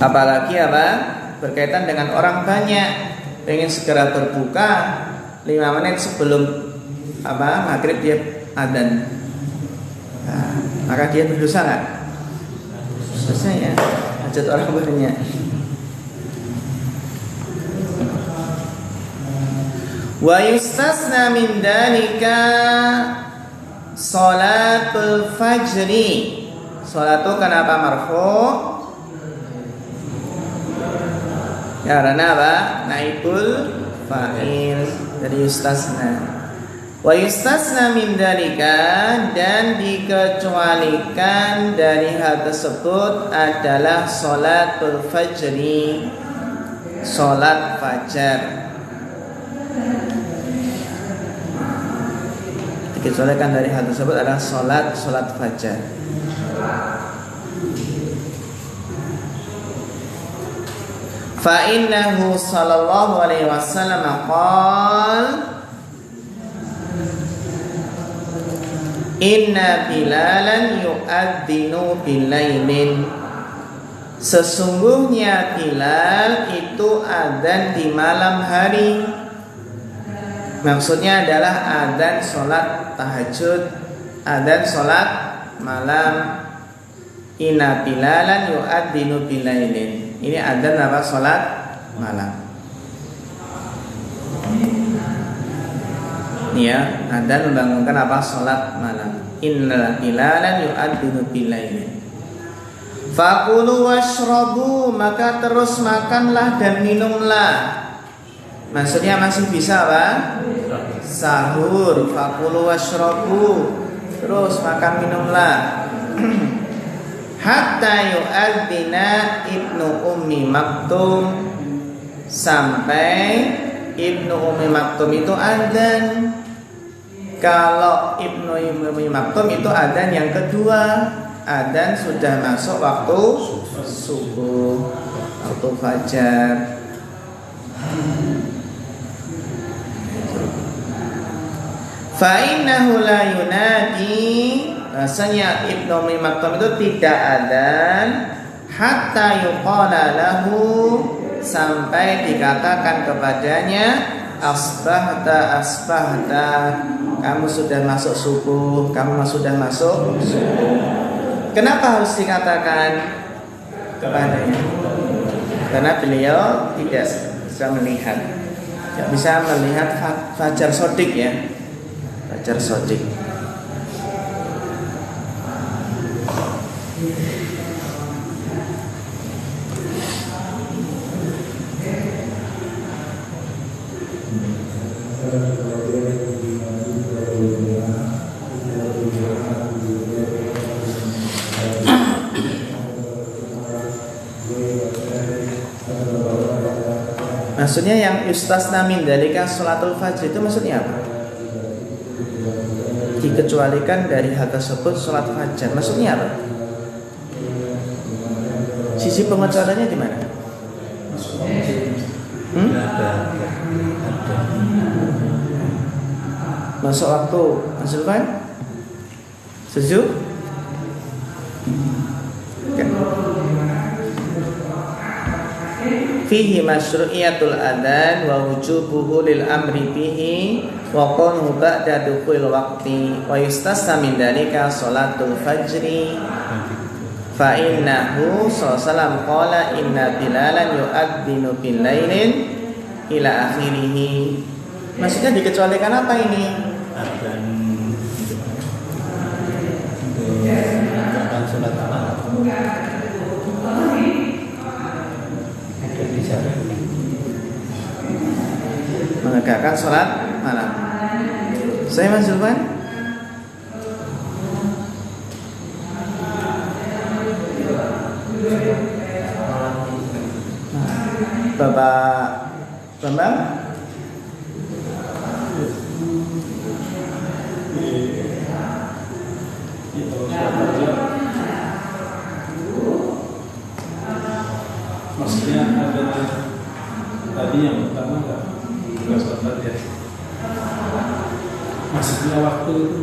Apalagi apa? Berkaitan dengan orang banyak, pengen segera berbuka 5 menit sebelum apa? Maghrib dia adzan. Nah, maka dia berdosa nggak? Dosa ya. Hajat orang banyak. Wa yustasna min dalika salatul fajri. Salat itu kenapa marfu'? Karena apa? Naibul fa'il dari yustasna. Wa yustasna min dalika, dan dikecualikan dari hal tersebut adalah salatul fajri, salat fajar. Dikecualikan dari hal tersebut adalah salat fajar. Fa innahu sallallahu alaihi wasallam qala inna Bilalan yu'adzinu bilailin, sesungguhnya Bilal itu adzan di malam hari. Maksudnya adalah adzan sholat tahajud, adzan sholat malam. Inna Bilalan yu'adzinu bilailin, ini adzan apa? Sholat malam. Ya, adzan membangunkan apa? Sholat malam. Inna Bilalan yu'adzinu bilailin. Fakulu washrabu, maka terus makanlah dan minumlah. Maksudnya masih bisa apa? Sahur. Fakulu washrabu, terus makan minumlah. Hatta yu'adzina Ibnu Ummi Maktum, sampai Ibnu Ummi Maktum itu adzan. Kalau Ibnu Ummi Maktum itu adzan yang kedua, adzan sudah masuk waktu subuh, waktu fajar. Fa innahu la yunadi, rasanya Ibnu Ummi Maktum itu tidak adzan hatta yuqala lahu, sampai dikatakan kepadanya asbahta asbahta, kamu sudah masuk subuh, kamu sudah masuk subuh. Kenapa harus dikatakan kepadanya? Karena beliau tidak bisa melihat, tidak bisa melihat fajar sodik ya, fajar sodik. Maksudnya yang yustasna min dalika sholatul fajr itu maksudnya apa? Dikecualikan dari hal tersebut sholat fajar. Maksudnya apa? Sisi pengecualiannya di mana? Masuk waktu, maksudnya setuju? Fihi masyru'iyatul adzan wa wujubuhu lil amri bihi wa qawluhu ba'da dukhulil waqti wa yustasna min dalika sholatul fajri. Fa innahu sallallahu qala inna bilalan yu'adzinu bil lailin ila akhirih. Maksudnya dikecualikan apa ini? Adzan menegakkan sholat malam. Ada di sana. Menegakkan sholat malam. Saya Mas Zulfan. Bapak Bambang. Maksudnya ada tadi yang pertama enggak sholat ya. Maksudnya waktu itu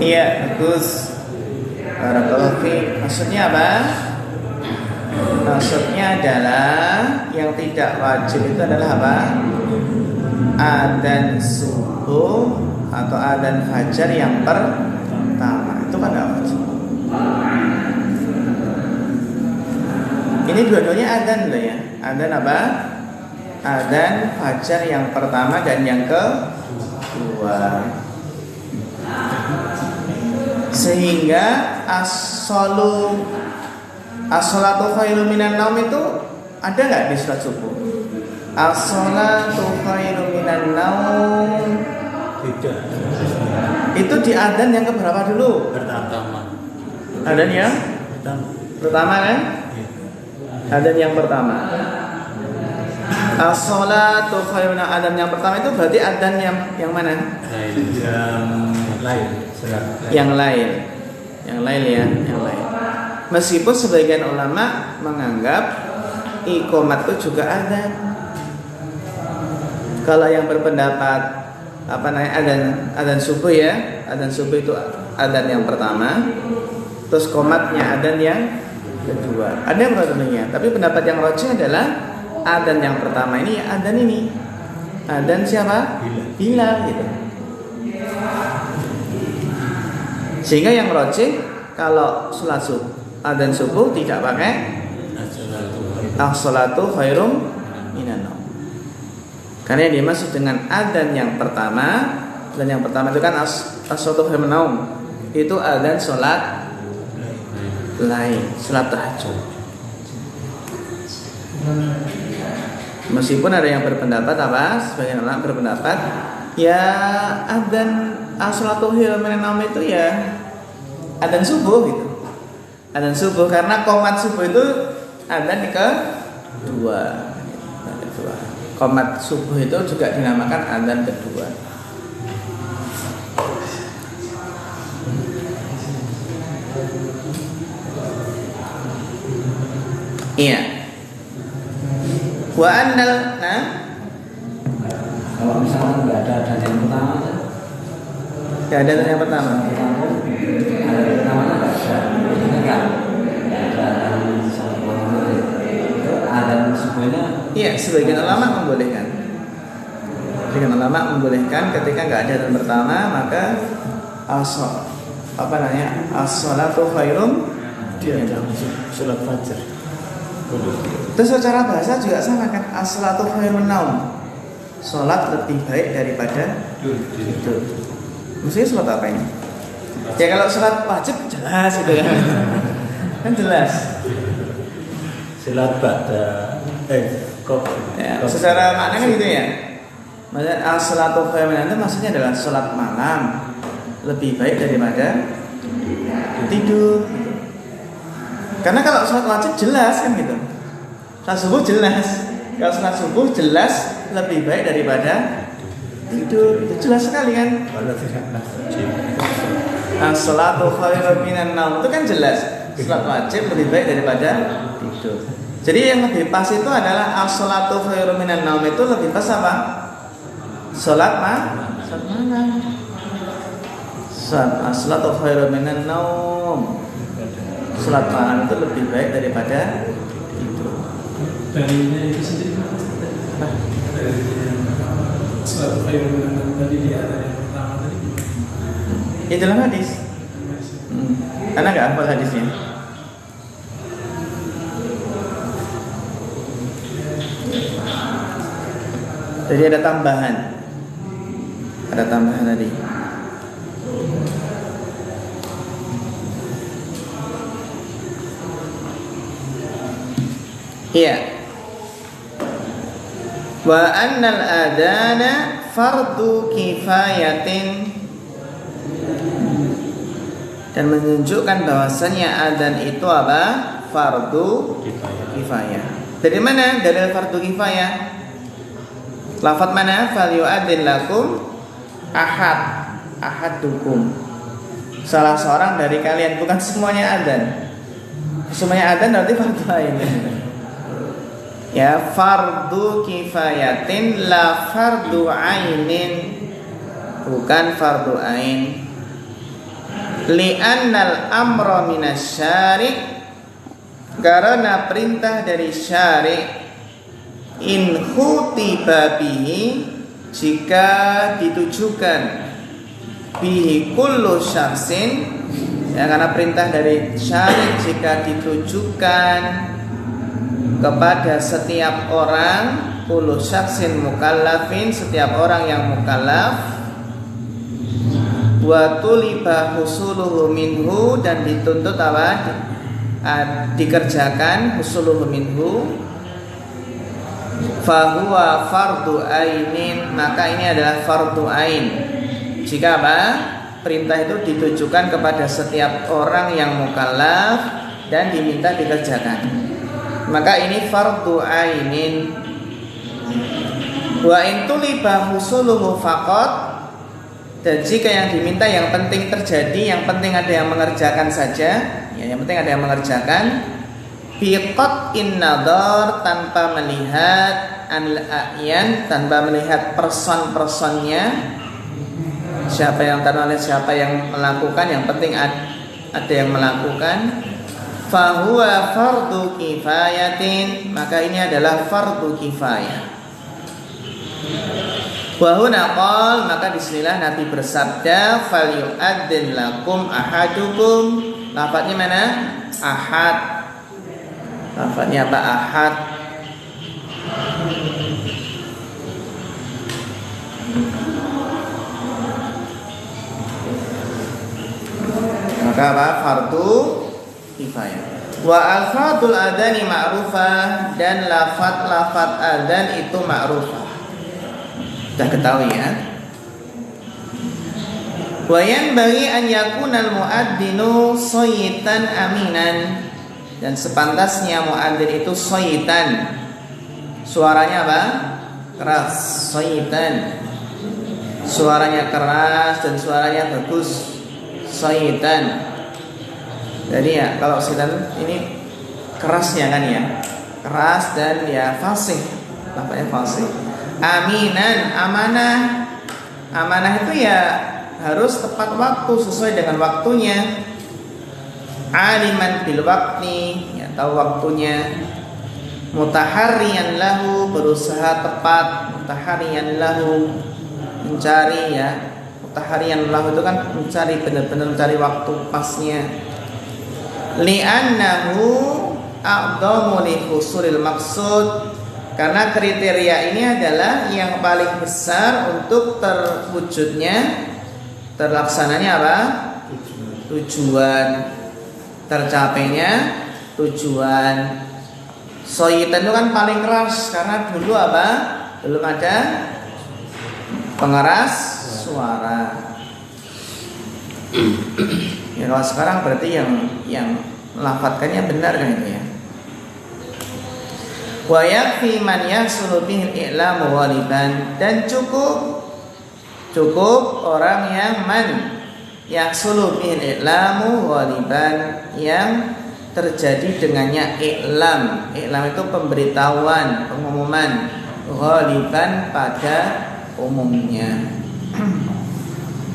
Iya, bagus. Barakallahu fiik. Maksudnya apa? Maksudnya adalah yang tidak wajib itu adalah apa? Adzan subuh atau adzan fajar yang pertama. Itu kan tidak wajib. Ini dua-duanya adzan loh ya. Adzan apa? Adzan fajar yang pertama dan yang kedua. Sehingga as-sholatu khairum minan naum itu ada nggak di sholat subuh? As-sholatu khairum minan naum Tidak. itu di adzan yang keberapa dulu? Pertama. Adzan yang pertama kan? Adzan yang pertama. As-sholatu khairum minan adzan yang pertama itu berarti adzan yang mana? Yang lain. Yang lain ya, yang lain. Meskipun sebagian ulama menganggap iqamat itu juga adzan. Kalau yang berpendapat apa namanya adzan subuh ya, adzan subuh itu adzan yang pertama, terus qomatnya adzan yang kedua. Ada yang berpendapat, tapi pendapat yang rajih adalah adzan yang pertama ini adzan ini. Adzan siapa? Bilal gitu. Sehingga yang rajih kalau sholat subuh adzan subuh tidak pakai as-sholatu khairum minan naum. Karena yang dimaksud dengan adzan yang pertama, dan yang pertama itu kan as-sholatu khairum minan naum. Itu adzan sholat lain, sholat tahajud. Meskipun ada yang berpendapat apa? Sebagian orang berpendapat ya adzan as-sholatu khairum minan naum itu ya adzan subuh gitu. Adzan subuh karena qomat subuh itu adzan kedua. Qomat subuh itu juga dinamakan adzan kedua. Iya. Wa annal Kalau misalnya nggak ada adzan yang pertama, ya ada adzan yang pertama. ada yang pertama nggak ada. Enggak ada adzan sholat itu adzan subuhnya. Iya, sebagian ulama membolehkan. Sebagian ulama membolehkan ketika nggak ada adzan pertama maka as-sholatu khairum Dia ada sholat fajar. Terus secara bahasa juga sama kan, as-sholatu khairum naum. Sholat lebih baik daripada tidur. Maksudnya sholat apa ini? Ya kalau sholat wajib jelas gitu kan. Kan jelas. Sholat pada Ya, secara makna kan gitu ya. Maksudnya as-sholatu khairum minan naum maksudnya adalah sholat malam lebih baik daripada tidur. Karena kalau sholat wajib jelas kan gitu. Sholat subuh jelas. Kalau sholat subuh jelas lebih baik daripada tidur. Itu jelas sekali kan. As-sholatu khairum minan naum itu kan jelas. Sholat wajib lebih baik daripada tidur. Jadi yang lebih pas itu adalah as-sholatu khairum minan naum itu lebih pas apa? Sholat malam. As-sholatu khairum minan naum. Sholat malam itu lebih baik daripada tidur. Dalilnya itu sendiri dari suatu khairun minan tadi di ayat yang pertama tadi. Itu dalam hadis. Karena nggak hafal hadisnya. Jadi ada tambahan. Ada tambahan tadi. Iya. Wa annal adana fardu kifayatin, dan menunjukkan bahwasannya adzan itu apa? Fardu kifayah. Dari mana dalil fardu kifayah? Lafaz mana? Fal yu'adzin lakum ahadukum. Salah seorang dari kalian, bukan semuanya adzan. Semuanya adzan berarti fardu ain. Ya, fardu kifayatin la fardu ainin, bukan fardu ain. Li'annal amra minasyari', karena perintah dari syari', in khutiba bihi, jika ditujukan, bihi kullu syakhsin, ya, karena perintah dari syari' jika ditujukan kepada setiap orang, kullu syakhsin mukallafin, setiap orang yang mukallaf, wa tuliba husuluhu minhu, dan dituntut apa? Dikerjakan husuluhu minhu, fahuwa fardu ainin, maka ini adalah fardu ain. Jika apa? Perintah itu ditujukan kepada setiap orang yang mukallaf dan diminta dikerjakan, maka ini fardu ainin. Wa in tuliba husuluhu faqat, dan jika yang diminta yang penting terjadi, yang penting ada yang mengerjakan saja, ya, yang penting ada yang mengerjakan, biqat'in nadhar, tanpa melihat al-a'yan, tanpa melihat person-personnya, siapa yang terlihat, siapa yang melakukan, yang penting ada yang melakukan, fahuwa fardu kifayatin, maka ini adalah fardu kifayah. Wa huna qol, maka disinilah Nabi bersabda, fal yu'adzin lakum ahadukum. Lafadznya mana? Ahad. Lafadznya apa? Ahad. Maka apa? Fardu kifayah. Wa alfadul adani ma'rufah, dan lafaz-lafaz adzan itu ma'rufah. Sudah ketahui ya. Wa yanbaghi an yakuna al-mu'adzinu sayyitan aminan, dan sepantasnya muadzin itu sayyitan, suaranya apa? Keras, sayyitan, suaranya keras dan suaranya bagus, sayyitan. Jadi ya, kalau sayyitan ini kerasnya kan ya, keras dan ya fasih, namanya fasih. Aminan, amanah. Amanah itu ya harus tepat waktu, sesuai dengan waktunya. Aliman bil waqti, ya tahu waktunya. Mutahariyan lahu, berusaha tepat. Mutahariyan lahu, mencari ya. Mutahariyan lahu itu kan mencari, benar-benar mencari waktu pasnya. Li'annahu a'dhamu li husulil maqsud, karena kriteria ini adalah yang paling besar untuk terwujudnya, terlaksananya apa? Tujuan, tercapainya tujuan. Sayyitan itu kan paling keras, karena dulu apa? Belum ada pengeras suara. Ya, kalau sekarang berarti yang melafatkannya benar kan itu ya. Wa yakfi man yahsulu bihil i'lamu ghaliban, dan cukup orang yang man yahsulu bihil i'lamu ghaliban, yang terjadi dengannya i'lam. I'lam itu pemberitahuan, pengumuman, ghaliban pada umumnya.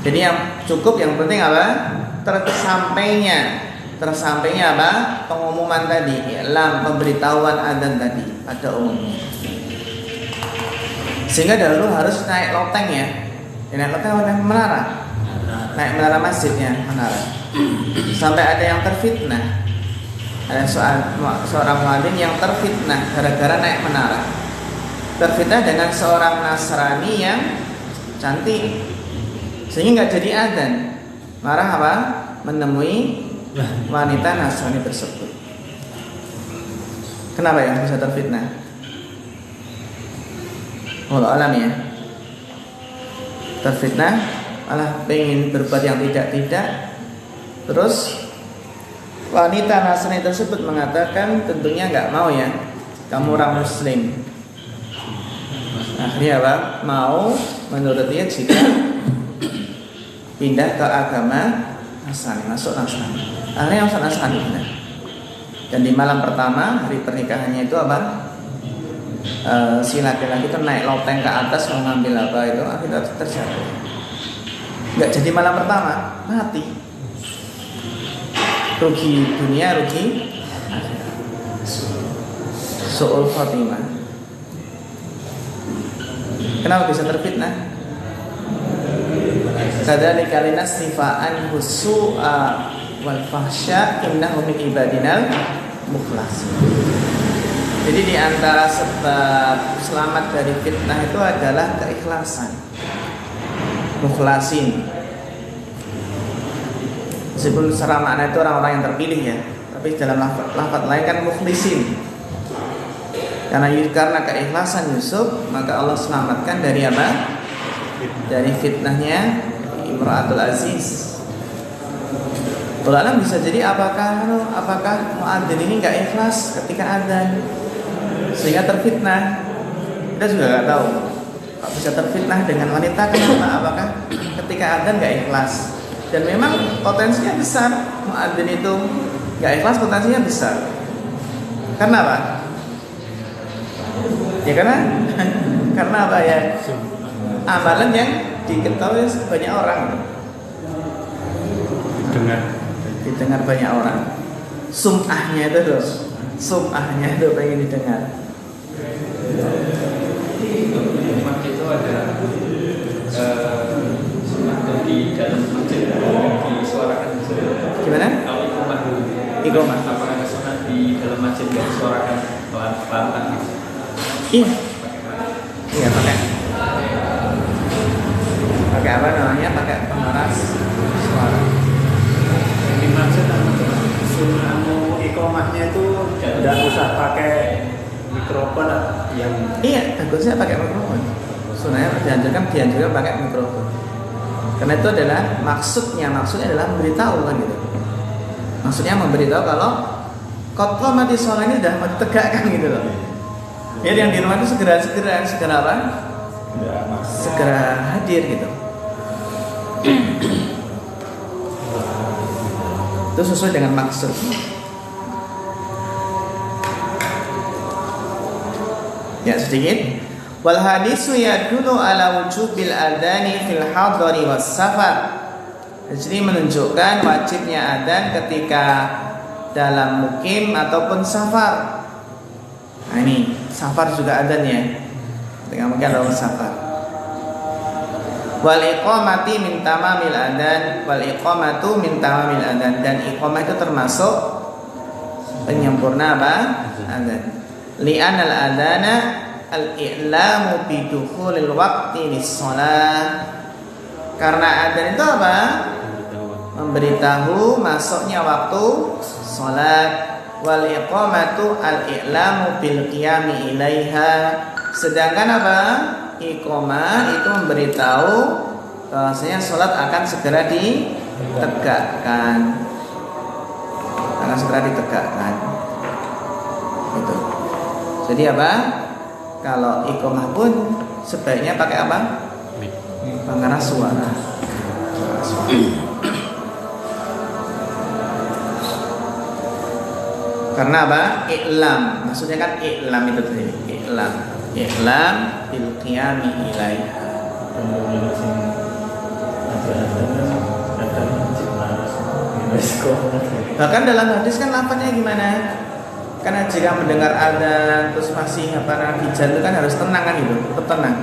Jadi yang cukup, yang penting apa? Tersampainya tersampainya apa? Pengumuman tadi, i'lam, pemberitahuan adzan tadi pada umumnya. Sehingga dahulu harus naik loteng ya. Naik loteng naik menara. Naik menara masjidnya, menara. Sampai ada yang terfitnah. Ada seorang muadzin yang terfitnah gara-gara naik menara. Terfitnah dengan seorang Nasrani yang cantik, sehingga nggak jadi adzan. Marah apa? Menemui wanita Nasrani tersebut. Kenapa ya bisa terfitnah? Wallahu alam ya. Terfitnah, malah pengen berbuat yang tidak. Terus wanita Nasrani tersebut mengatakan tentunya nggak mau ya, kamu orang Muslim. Akhirnya apa? Mau menurut dia jika pindah ke agama Nasrani, masuk Nasrani. Akhirnya masuk Nasrani. Dan di malam pertama hari pernikahannya itu apa? Si laki-laki itu naik loteng ke atas mau ngambil apa itu, akhirnya terjatuh. Nggak jadi malam pertama, mati. Rugi dunia, rugi akhirat. Su'ul khotimah. Kenapa bisa terfitnah? Kadzalika linasrifa'an husu'a wal fahsya innahu min ibadinal mukhlasin. Jadi di antara sebab selamat dari fitnah itu adalah keikhlasan. Mukhlasin. Meskipun secara makna itu orang-orang yang terpilih ya, tapi dalam lafaz lain kan mukhlisin. Karena keikhlasan Yusuf, maka Allah selamatkan dari apa? Dari fitnahnya Imra'atul Aziz. Ulama bisa jadi apakah muadzin ini nggak ikhlas ketika adzan sehingga terfitnah? Kita juga nggak tahu. Kok bisa terfitnah dengan wanita? Kenapa? Apakah ketika adzan nggak ikhlas? Dan memang potensinya besar. Muadzin itu nggak ikhlas, potensinya besar. Karena apa? Ya karena apa ya? Amalan yang diketahui banyak orang, didengar banyak orang. Sum'ahnya itu loh, sum'ahnya itu pengen didengar. Ikhlas itu ada di dalam masjid disuarakan. Gimana? Kalau ikhlas dulu, Iqamah. apakah ada sunat di dalam masjid yang disuarakan pelan-pelan gitu? Iya pakai apa namanya? Pakai pengeras suara. Yang dimaksud sunnahmu iqamahnya itu tidak usah pakai mikrofon yang Iya, bagusnya pakai mikrofon. Sunnahnya dianjurkan pakai mikrofon. Karena itu adalah maksudnya adalah memberitahu kan gitu. Maksudnya memberitahu kalau khotbah mati sholat ini sudah ditegakkan gitu loh. Jadi yang di rumah itu segera apa? Segera hadir gitu. Itu sesuai dengan maksud. Ya sedikit. Wal hadisu yadullu ala wujubil adani fil hadari was safar. Jadi menunjukkan wajibnya adzan ketika dalam mukim ataupun safar. Nah ini safar juga adzan ya. Ketika mukim ataupun safar. Wal iqamati min tamamil adzan, wal iqamatu min tamamil adzan, dan iqamah itu termasuk penyempurna apa? Adzan. Li'anal adzana al-i'lamu bi dukhulil waqti lis-shalah. Karena adzan itu apa? Memberitahu masuknya waktu salat. Wal iqamatu al-i'lamu bil qiyami ilaiha. Sedangkan apa? Iqamah itu memberitahu bahwasanya salat akan segera ditegakkan. Gitu. Jadi apa? Kalau iqamah pun sebaiknya pakai apa? Pengeras suara. Karena apa? I'lam. Maksudnya kan i'lam itu tadi. I'lam bil qiyami ilaiha. Bahkan dalam hadis kan lafadznya gimana? Karena jika mendengar adzan terus masih hijab itu kan harus tenang kan gitu, tetap tenang.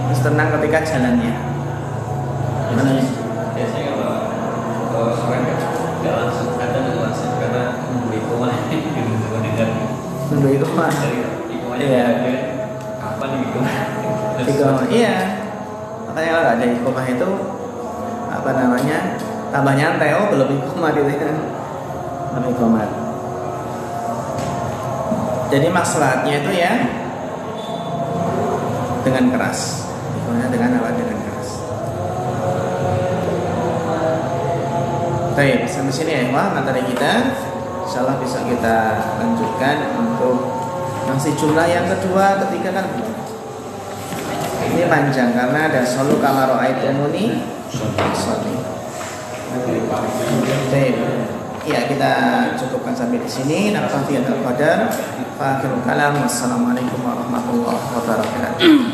Harus tenang ketika jalannya. Gimana ya? Biasanya kalau orang nggak langsung ada langsung karena nunggu ikomah Nunggu ikomah. Iya. Kapan ikomah? Ikomah, iya. Makanya kalau nggak ada ikomah itu tambah nyantai. Oh belum ikomah gitu ya. Belum ikomah. Jadi maksudnya itu ya dengan keras. Ikomahnya dengan apa? Dengan keras. Baik, sampai sini ya materi kita. Insyaallah bisa kita lanjutkan untuk masih jumlah yang kedua, ketiga kan belum. Ini panjang karena ada solu kama ra'aitumuni sholli. Baik. Ya, kita cukupkan sampai di sini. Nafasi al-qadar. Fa akhirul kalam. Wassalamualaikum warahmatullahi wabarakatuh.